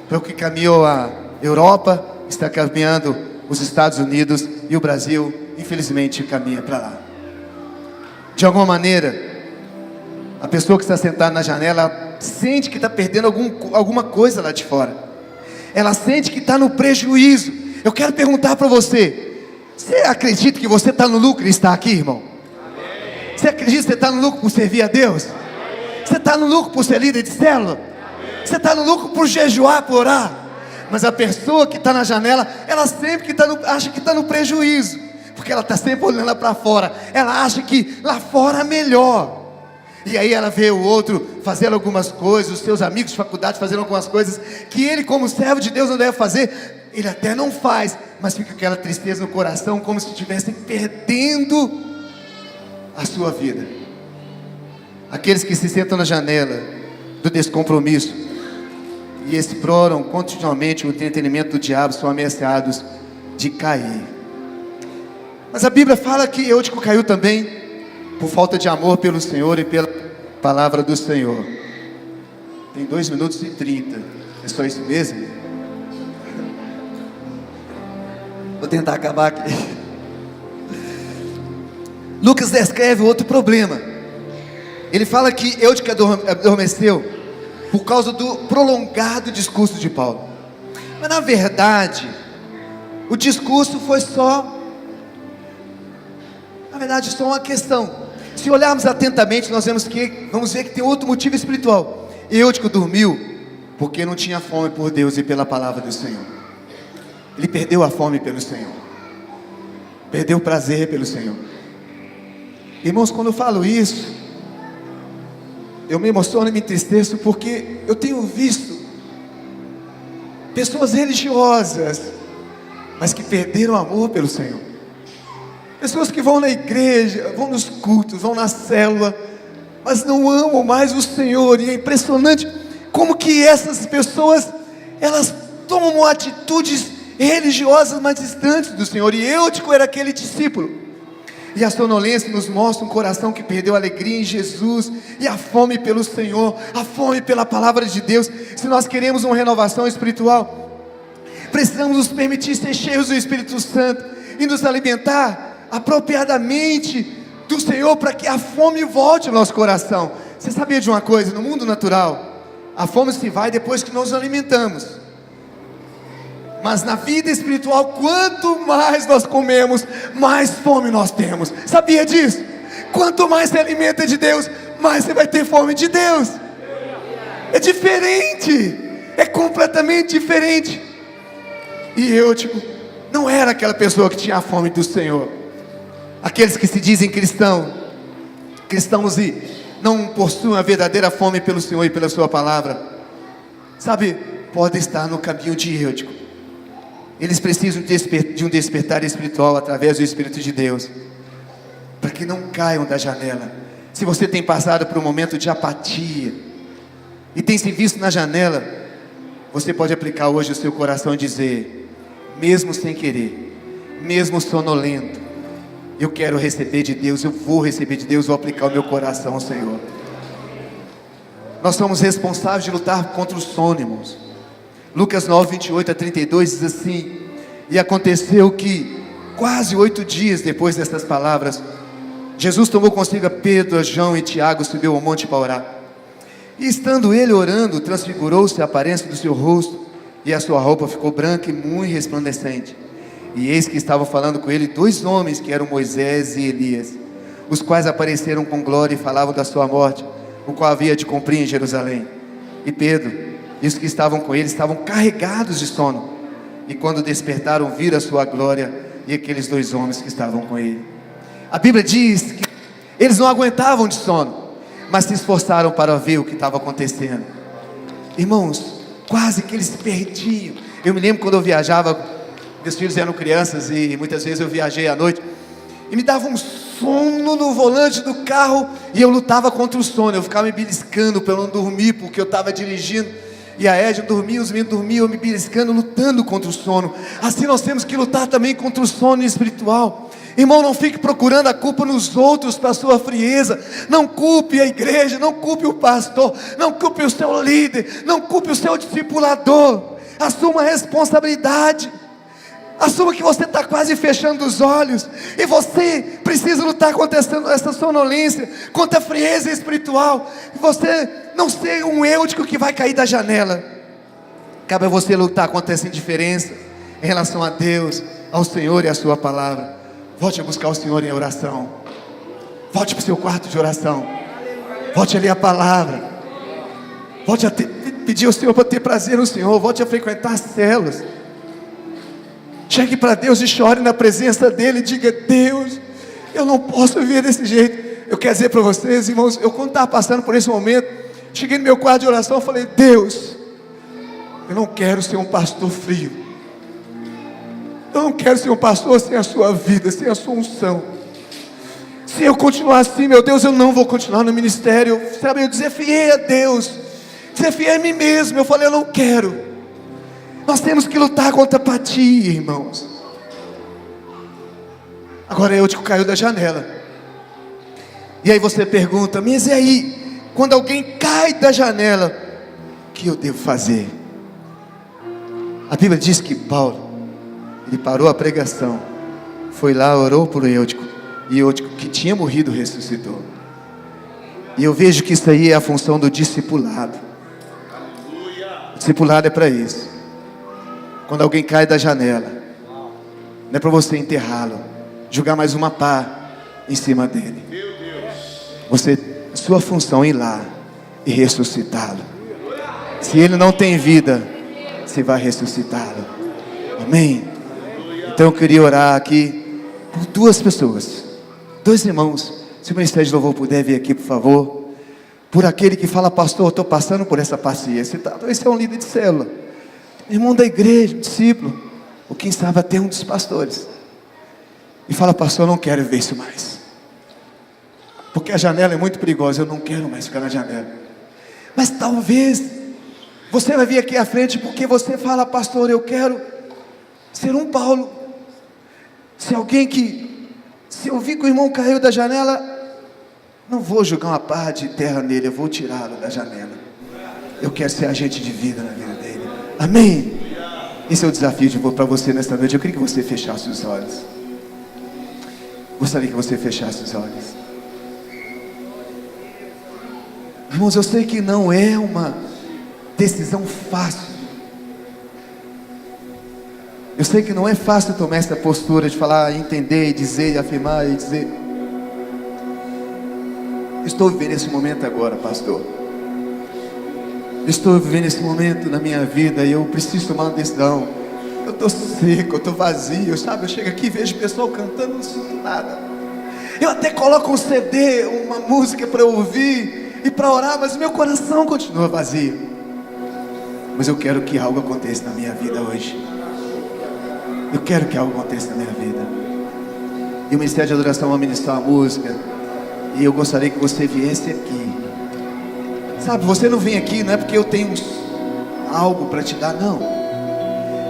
para o que caminhou a Europa, está caminhando os Estados Unidos, e o Brasil infelizmente caminha para lá. De alguma maneira, a pessoa que está sentada na janela sente que está perdendo alguma coisa lá de fora. Ela sente que está no prejuízo. Eu quero perguntar para você: você acredita que você está no lucro e está aqui, irmão? Você acredita que você está no lucro por servir a Deus? Você está no lucro por ser líder de célula? Você está no lucro por jejuar, por orar? Mas a pessoa que está na janela, ela sempre acha que está no prejuízo, porque ela está sempre olhando lá para fora. Ela acha que lá fora é melhor. E aí ela vê o outro fazendo algumas coisas, os seus amigos de faculdade fazendo algumas coisas que ele, como servo de Deus, não deve fazer. Ele até não faz, mas fica aquela tristeza no coração, como se estivesse perdendo a sua vida. Aqueles que se sentam na janela do descompromisso e exploram continuamente o entretenimento do diabo são ameaçados de cair. Mas a Bíblia fala que Eutico caiu também por falta de amor pelo Senhor e pela palavra do Senhor. Tem 2 minutos e 30. É só isso mesmo? Vou tentar acabar aqui. Lucas descreve outro problema. Ele fala que Eutico adormeceu por causa do prolongado discurso de Paulo. Mas na verdade, o discurso foi só uma questão. Se olharmos atentamente, nós vamos ver que tem outro motivo espiritual. Eutico dormiu porque não tinha fome por Deus e pela palavra do Senhor. Ele perdeu a fome pelo Senhor, perdeu o prazer pelo Senhor. Irmãos, quando eu falo isso, eu me emociono e me entristeço, porque eu tenho visto pessoas religiosas, mas que perderam o amor pelo Senhor. Pessoas que vão na igreja, vão nos cultos, vão na célula, mas não amam mais o Senhor. E é impressionante como que essas pessoas, elas tomam atitudes religiosas mais distantes do Senhor. E Eutico era aquele discípulo. E a sonolência nos mostra um coração que perdeu a alegria em Jesus, e a fome pelo Senhor, a fome pela palavra de Deus. Se nós queremos uma renovação espiritual, precisamos nos permitir ser cheios do Espírito Santo e nos alimentar apropriadamente do Senhor, para que a fome volte ao nosso coração. Você sabia de uma coisa? No mundo natural, a fome se vai depois que nós nos alimentamos. Mas na vida espiritual, quanto mais nós comemos, mais fome nós temos. Sabia disso? Quanto mais se alimenta de Deus, mais você vai ter fome de Deus. É diferente, é completamente diferente. E Eutico não era aquela pessoa que tinha a fome do Senhor. Aqueles que se dizem cristãos e não possuem a verdadeira fome pelo Senhor e pela sua palavra, sabe, podem estar no caminho de Eutico. Eles precisam de um despertar espiritual através do Espírito de Deus, para que não caiam da janela. Se você tem passado por um momento de apatia e tem se visto na janela, você pode aplicar hoje o seu coração e dizer: mesmo sem querer, mesmo sonolento, eu quero receber de Deus, eu vou receber de Deus, vou aplicar o meu coração ao Senhor. Nós somos responsáveis de lutar contra o sono, irmãos. Lucas 9, 28 a 32 diz assim: e aconteceu que, quase 8 dias depois dessas palavras, Jesus tomou consigo a Pedro, a João e Tiago, subiu ao monte para orar. E estando ele orando, transfigurou-se a aparência do seu rosto, e a sua roupa ficou branca e muito resplandecente. E eis que estavam falando com ele 2 homens, que eram Moisés e Elias, os quais apareceram com glória e falavam da sua morte, o qual havia de cumprir em Jerusalém. E Pedro e os que estavam com ele estavam carregados de sono, e quando despertaram, viram a sua glória e aqueles 2 homens que estavam com ele. A Bíblia diz que eles não aguentavam de sono, mas se esforçaram para ver o que estava acontecendo. Irmãos, quase que eles se perdiam. Eu me lembro quando eu viajava, meus filhos eram crianças e muitas vezes eu viajei à noite, e me dava um sono no volante do carro, e eu lutava contra o sono. Eu ficava me beliscando para eu não dormir, porque eu estava dirigindo, e a Edna dormia, os meninos dormiam, eu me beliscando, lutando contra o sono. Assim nós temos que lutar também contra o sono espiritual. Irmão, não fique procurando a culpa nos outros para a sua frieza. Não culpe a igreja, não culpe o pastor, não culpe o seu líder, não culpe o seu discipulador. Assuma a responsabilidade. Assuma que você está quase fechando os olhos, e você precisa lutar contra essa sonolência, contra a frieza espiritual. Você não ser um eutico que vai cair da janela. Cabe a você lutar contra essa indiferença em relação a Deus, ao Senhor e à sua palavra. Volte a buscar o Senhor em oração. Volte para o seu quarto de oração. Volte a ler a palavra. Volte a pedir ao Senhor para ter prazer no Senhor. Volte a frequentar as células. Chegue para Deus e chore na presença dEle. Diga: Deus, eu não posso viver desse jeito. Eu quero dizer para vocês, irmãos, eu quando estava passando por esse momento, cheguei no meu quarto de oração e falei: Deus, eu não quero ser um pastor frio. Eu não quero ser um pastor sem a sua vida, sem a sua unção. Se eu continuar assim, meu Deus, eu não vou continuar no ministério. Sabe, eu desafiei a Deus, desafiei a mim mesmo. Eu falei: eu não quero. Nós temos que lutar contra a apatia, irmãos. Agora Eutico caiu da janela. E aí você pergunta: mas e aí, quando alguém cai da janela, o que eu devo fazer? A Bíblia diz que Paulo, ele parou a pregação, foi lá, orou por Eutico, e Eutico, que tinha morrido, ressuscitou. E eu vejo que isso aí é a função do discipulado. O discipulado é para isso. Quando alguém cai da janela, não é para você enterrá-lo, jogar mais uma pá em cima dele. Sua função é ir lá e ressuscitá-lo. Se ele não tem vida, você vai ressuscitá-lo. Amém? Então eu queria orar aqui por 2 pessoas, 2 irmãos. Se o Ministério de Louvor puder vir aqui, por favor. Por aquele que fala: pastor, eu estou passando por essa paciência. Esse é um líder de célula, irmão da igreja, um discípulo, ou quem sabe até um dos pastores, e fala: pastor, eu não quero ver isso mais, porque a janela é muito perigosa, eu não quero mais ficar na janela. Mas talvez você vai vir aqui à frente porque você fala: pastor, eu quero ser um Paulo. Se eu vi que o irmão caiu da janela, não vou jogar uma pá de terra nele, eu vou tirá-lo da janela. Eu quero ser agente de vida na vida dele. Amém? Esse é o desafio para você nesta noite. Eu queria que você fechasse os olhos. Gostaria que você fechasse os olhos. Irmãos, eu sei que não é uma decisão fácil. Eu sei que não é fácil tomar essa postura de falar, entender, dizer, afirmar e dizer: estou vivendo esse momento agora, pastor. Estou vivendo esse momento na minha vida e eu preciso tomar uma decisão. Eu estou seco, eu estou vazio, sabe? Eu chego aqui e vejo o pessoal cantando, não sinto nada. Eu até coloco um CD, uma música para ouvir e para orar, mas o meu coração continua vazio. Mas eu quero que algo aconteça na minha vida hoje. Eu quero que algo aconteça na minha vida. E o Ministério de Adoração vai ministrar uma música. E eu gostaria que você viesse aqui. Sabe, você não vem aqui, não é porque eu tenho algo para te dar, não.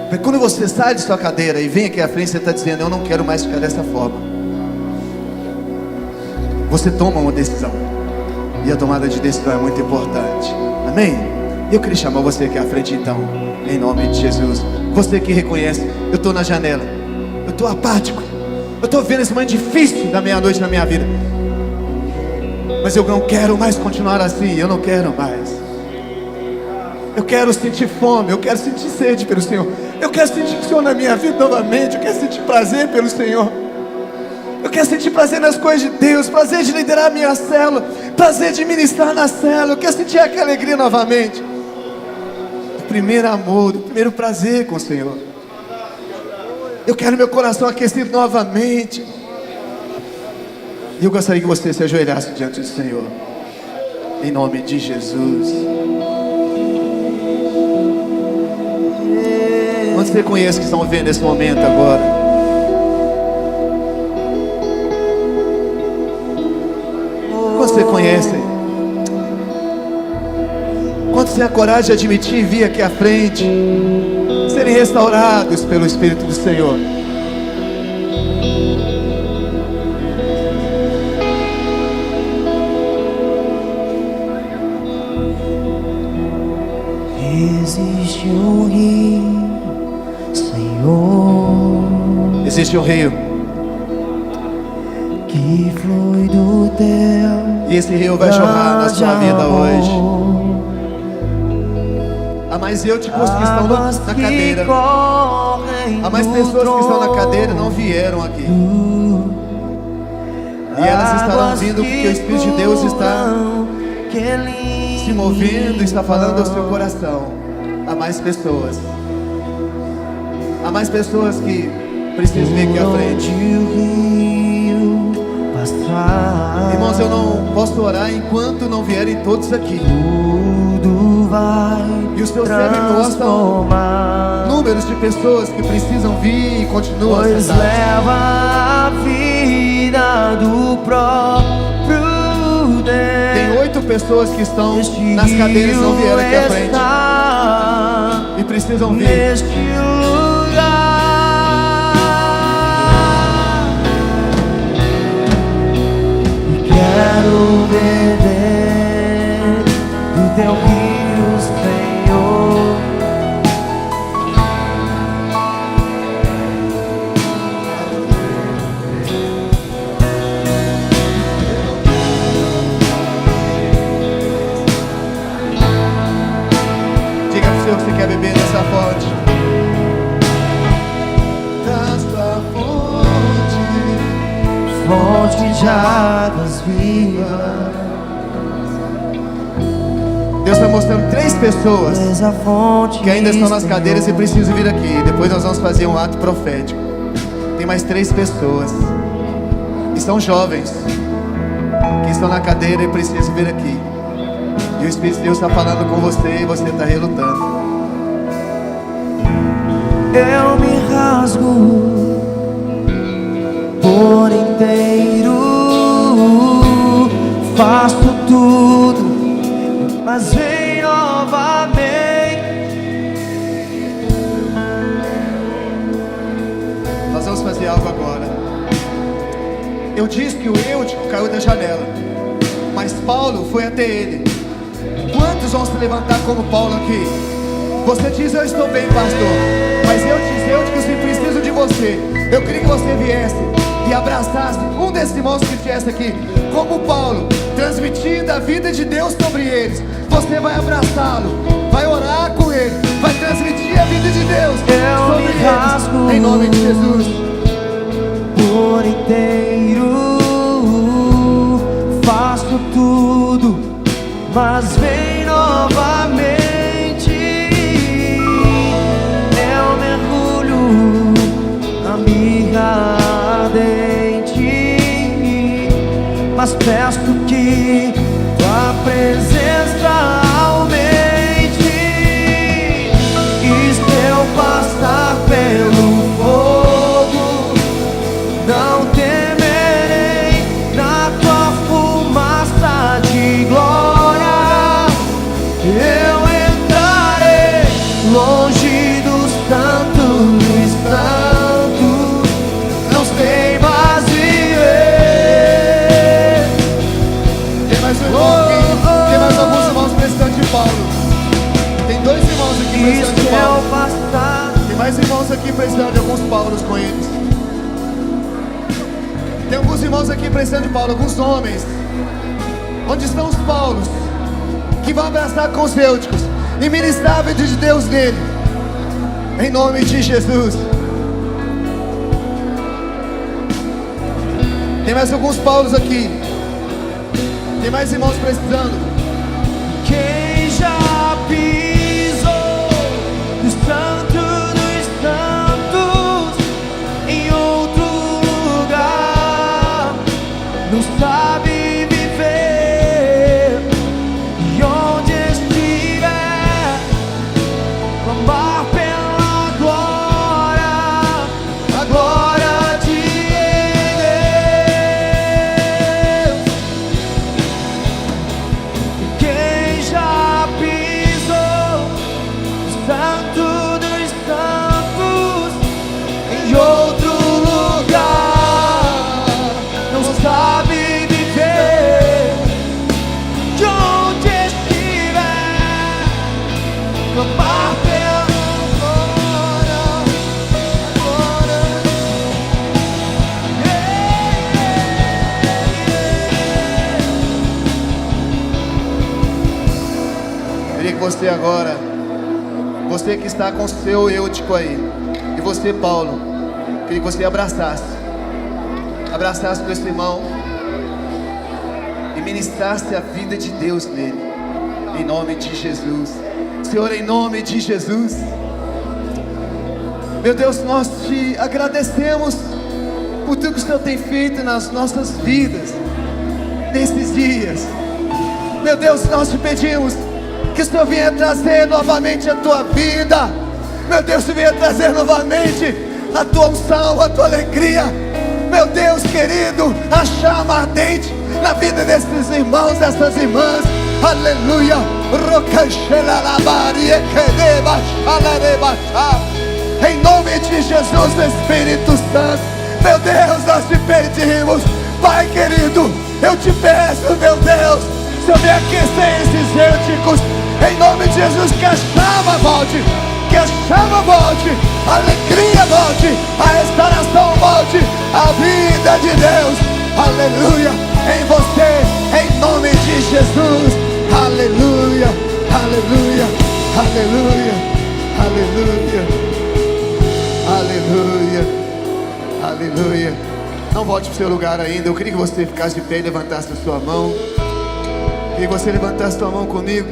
Porque quando você sai de sua cadeira e vem aqui à frente, você está dizendo: eu não quero mais ficar dessa forma. Você toma uma decisão. E a tomada de decisão é muito importante. Amém? Eu queria chamar você aqui à frente então, em nome de Jesus. Você que reconhece: eu estou na janela, eu estou apático, eu estou vendo esse momento difícil da meia-noite na minha vida, mas eu não quero mais continuar assim. Eu não quero mais. Eu quero sentir fome, eu quero sentir sede pelo Senhor. Eu quero sentir o Senhor na minha vida novamente. Eu quero sentir prazer pelo Senhor. Eu quero sentir prazer nas coisas de Deus, prazer de liderar a minha célula, prazer de ministrar na célula. Eu quero sentir aquela alegria novamente, o primeiro amor, o primeiro prazer com o Senhor. Eu quero meu coração aquecido novamente. E eu gostaria que você se ajoelhasse diante do Senhor, em nome de Jesus. Quantos você conhece que estão vendo esse momento agora? Você conhece? Quantos têm a coragem de admitir e vir aqui à frente, serem restaurados pelo Espírito do Senhor? Existe um rio, Senhor, Existe um rio, que flui do teu. e esse rio vai jorrar na sua vida hoje. Há mais eúticos que estão na cadeira. Há mais pessoas que estão na cadeira e não vieram aqui. E elas estarão vindo porque o Espírito de Deus está se movendo, está falando ao seu coração. Há mais pessoas. Há mais pessoas que precisam vir aqui à frente. Irmãos, eu não posso orar enquanto não vierem todos aqui. E o Senhor sempre mostra números de pessoas que precisam vir e continuam a sentar. Leva a vida do próprio Deus. Tem 8 pessoas que estão nas cadeiras e não vieram aqui à frente e precisam vir. Neste lugar quero beber do teu rio, Senhor. Diga pro Senhor que você quer beber dessa fonte. Dessa Fonte de águas vivas. Deus está mostrando 3 pessoas que ainda estão nas cadeiras e precisam vir aqui. Depois nós vamos fazer um ato profético. Tem mais 3 pessoas que são jovens, que estão na cadeira e precisam vir aqui. E o Espírito de Deus está falando com você e você está relutando. Eu me rasgo por inteiro, faço tudo, mas vem novamente. Nós vamos fazer algo agora. Eu disse que o Eutico caiu da janela, mas Paulo foi até ele. Quantos vão se levantar como Paulo aqui? Você diz: eu estou bem, pastor, mas eu disse, Eutico, se preciso de você. Eu queria que você viesse e abraçasse um desses irmãos que estivesse aqui, como Paulo, transmitindo a vida de Deus sobre eles. Você vai abraçá-lo, vai orar com ele, vai transmitir a vida de Deus sobre eles, em nome de Jesus. Por inteiro faço tudo, mas vem novamente. Eu mergulho na mirra ardente, mas peço que tua presença aumente. E se eu passar pelo fogo, aqui precisando de alguns Paulos com eles. Tem alguns irmãos aqui precisando de Paulo, alguns homens. Onde estão os Paulos? Que vão abraçar com os Eúticos e ministrar a vida de Deus nele. Em nome de Jesus. Tem mais alguns Paulos aqui. Tem mais irmãos precisando. Quem já pisou no santo dos santos em outro lugar não sabe viver, e onde estiver clamar pela glória, a glória de Deus. Quem já pisou no santo dos santos em outro lugar não sabe viver, de onde estiver clamar pela glória, glória. Eu queria que você agora, você que está com o seu Eutico aí, e você, Paulo, eu queria que você abraçasse com esse irmão e ministrasse a vida de Deus nele, em nome de Jesus. Senhor, em nome de Jesus, meu Deus, nós te agradecemos por tudo que o Senhor tem feito nas nossas vidas nesses dias. Meu Deus, nós te pedimos que o Senhor venha trazer novamente a tua vida. Meu Deus, venha trazer novamente a tua unção, a tua alegria. Meu Deus querido, a chama ardente na vida desses irmãos, dessas irmãs. Aleluia. Em nome de Jesus, Espírito Santo, meu Deus, nós te pedimos, Pai querido, eu te peço, meu Deus, Senhor, venha aquecer esses Eúticos, em nome de Jesus, que a chama volte, que a chama volte, a alegria volte, a restauração volte, a vida de Deus, aleluia, em você, em nome de Jesus, aleluia, aleluia, aleluia, aleluia, aleluia, aleluia. Não volte para o seu lugar ainda, eu queria que você ficasse de pé e levantasse a sua mão. Queria que você levantasse a sua mão comigo.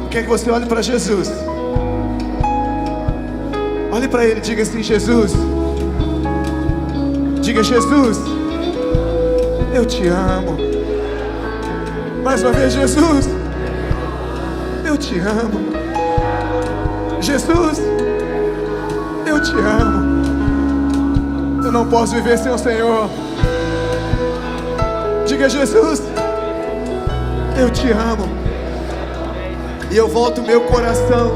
Quer que você olhe para Jesus. Olhe para Ele, diga assim: Jesus. Diga: Jesus, eu te amo. Mais uma vez: Jesus, eu te amo. Jesus, eu te amo. Eu não posso viver sem o Senhor. Diga: Jesus, eu te amo. E eu volto meu coração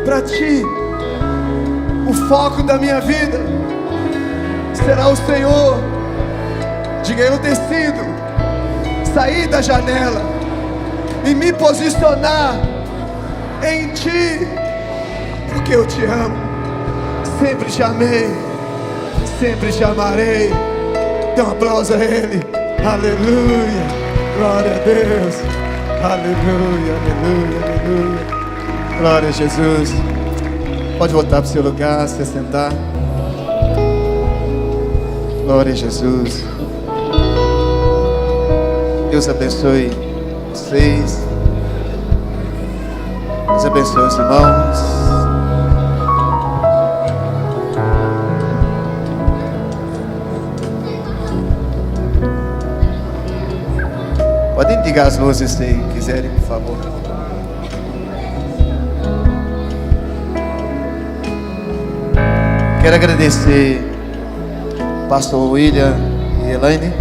para ti. O foco da minha vida será o Senhor. Diga: eu decido sair da janela e me posicionar em ti, porque eu te amo. Sempre te amei, sempre te amarei. Dê um aplauso a Ele. Aleluia, glória a Deus. Aleluia, aleluia, aleluia. Glória a Jesus. Pode voltar para o seu lugar, se sentar. Glória a Jesus. Deus abençoe vocês. Deus abençoe os irmãos. Podem ligar as luzes se quiserem, por favor. Quero agradecer ao pastor William e Elaine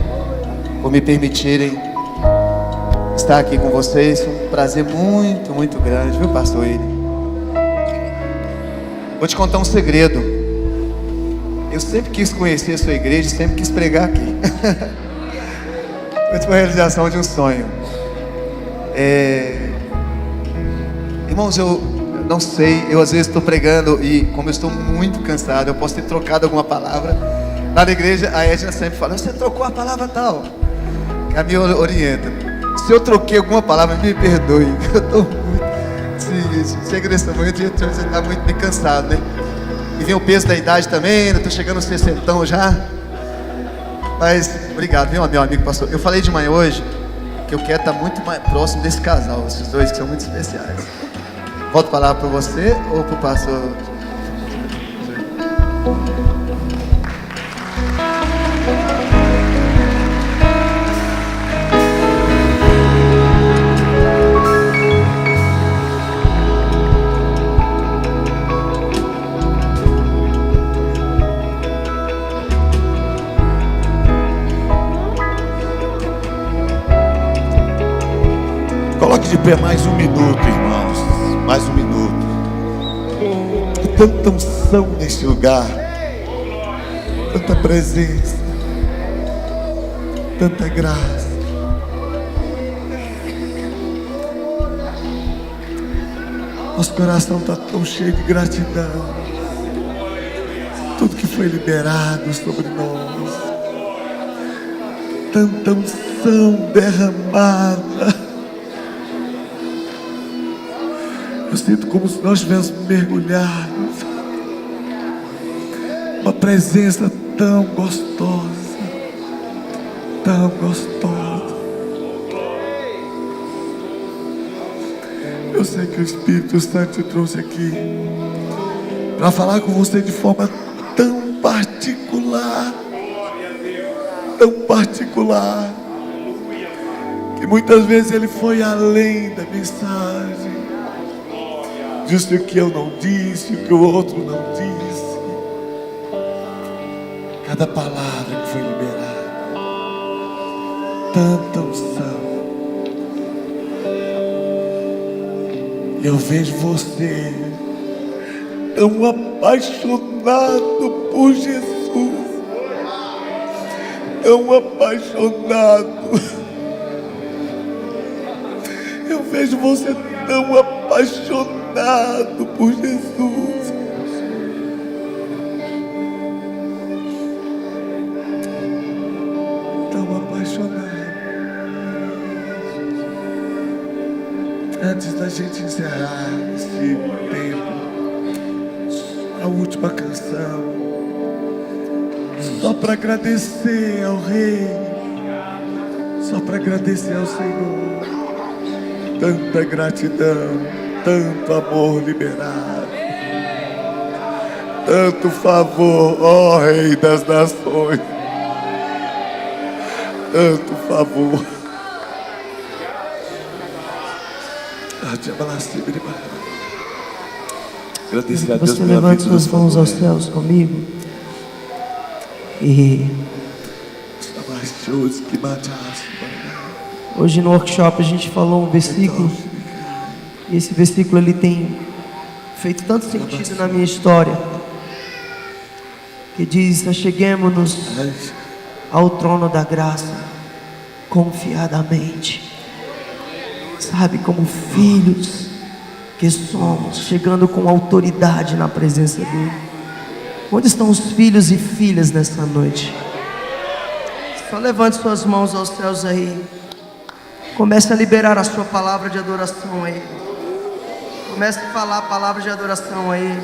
por me permitirem estar aqui com vocês. Um prazer muito, muito grande, viu, pastor William? Vou te contar um segredo. Eu sempre quis conhecer a sua igreja, sempre quis pregar aqui. Foi a realização de um sonho. Irmãos, eu não sei, eu às vezes estou pregando e como eu estou muito cansado, eu posso ter trocado alguma palavra. Lá na igreja, a Edna sempre fala: você trocou a palavra tal. A me orienta. Se eu troquei alguma palavra, me perdoe. Eu estou muito... Chega nesse momento, a gente está muito bem cansado, né? E vem o peso da idade também, eu estou chegando aos 60 já. Mas, obrigado, viu, meu amigo pastor. Eu falei de manhã hoje que eu quero estar muito mais próximo desse casal, esses dois que são muito especiais. Volto a palavra para você ou para o pastor? Coloque de pé mais um minuto, irmãos. Mais um minuto. Tanta unção neste lugar. Tanta presença. Tanta graça. Nosso coração está tão cheio de gratidão. Tudo que foi liberado sobre nós. Tanta unção derramada. Eu sinto como se nós estivéssemos mergulhados. Uma presença tão gostosa. Tão gostosa. Eu sei que o Espírito Santo te trouxe aqui para falar com você de forma tão particular. Tão particular. Que muitas vezes ele foi além da mensagem. Disse o que eu não disse, o que o outro não disse. Cada palavra que foi liberada. Tanta unção. Eu vejo você tão apaixonado por Jesus. Tão apaixonado. Eu vejo você tão apaixonado por Jesus. Tão apaixonado. Antes da gente encerrar esse tempo, a última canção, só para agradecer ao Rei, só para agradecer ao Senhor. Tanta gratidão, tanto amor liberado, tanto favor, ó Rei das Nações, tanto favor. Agradecer a Deus. Você levante suas mãos aos céus comigo. E hoje no workshop a gente falou um versículo. E esse versículo ele tem feito tanto sentido na minha história. Que diz: acheguemo-nos ao trono da graça confiadamente. Sabe, como filhos que somos, chegando com autoridade na presença dele. Onde estão os filhos e filhas nessa noite? Só levante suas mãos aos céus aí. Comece a liberar a sua palavra de adoração aí. Comece a falar a palavra de adoração aí.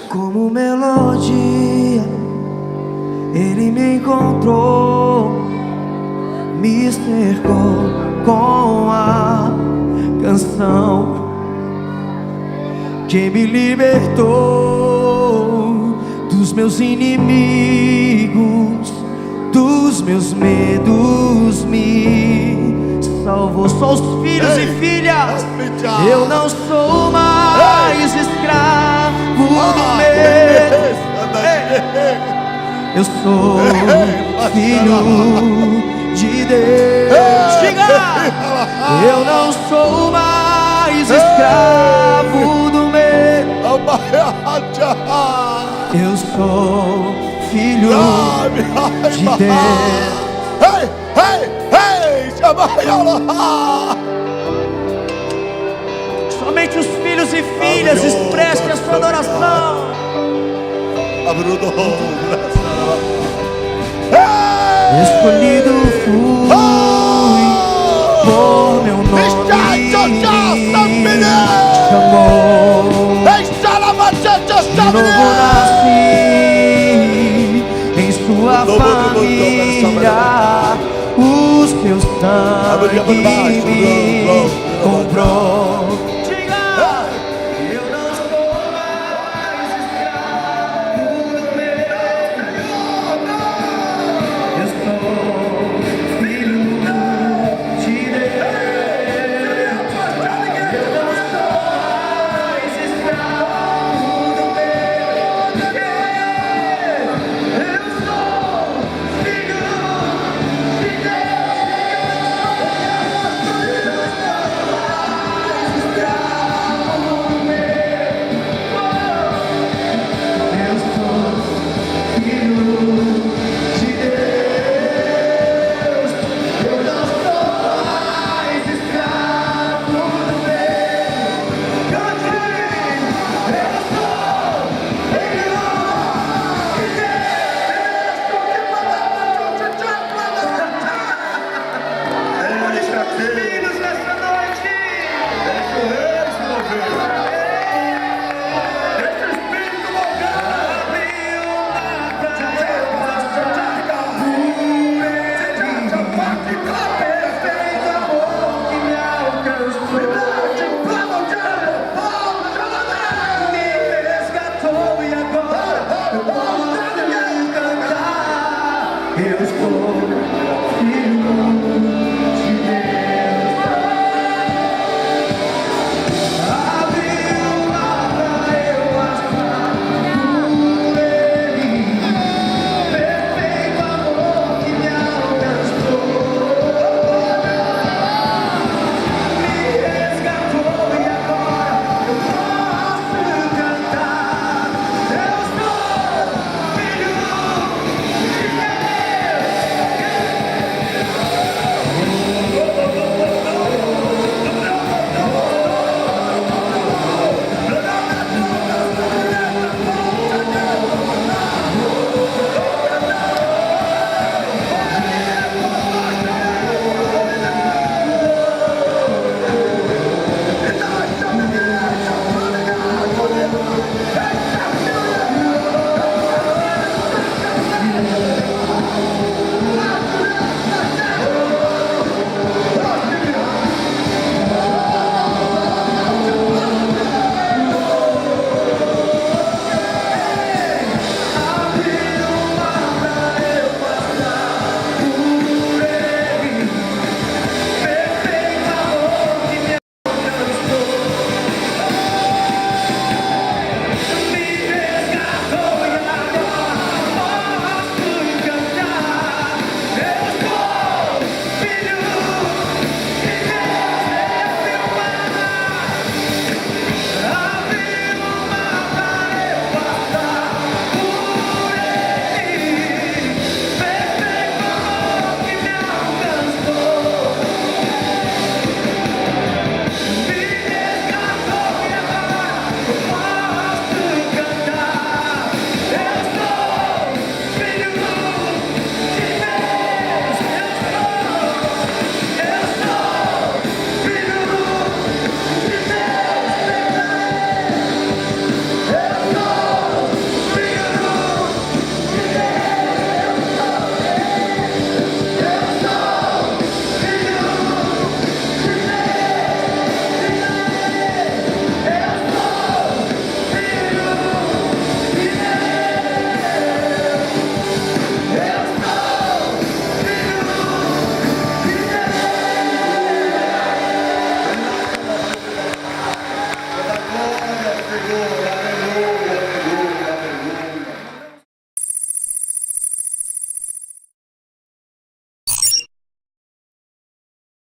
Como melodia, ele me encontrou, me cercou com a canção que me libertou dos meus inimigos, dos meus medos, me salvou. Só os filhos e filhas. Eu não sou mais escravo do medo. Eu sou filho de Deus. Diga! Eu não sou mais escravo do medo. Eu sou filho de Deus. filhos e filhas, expresse a sua adoração. Escolhido fui por meu nome, chamou, de novo nasci em sua família, os teus sangue me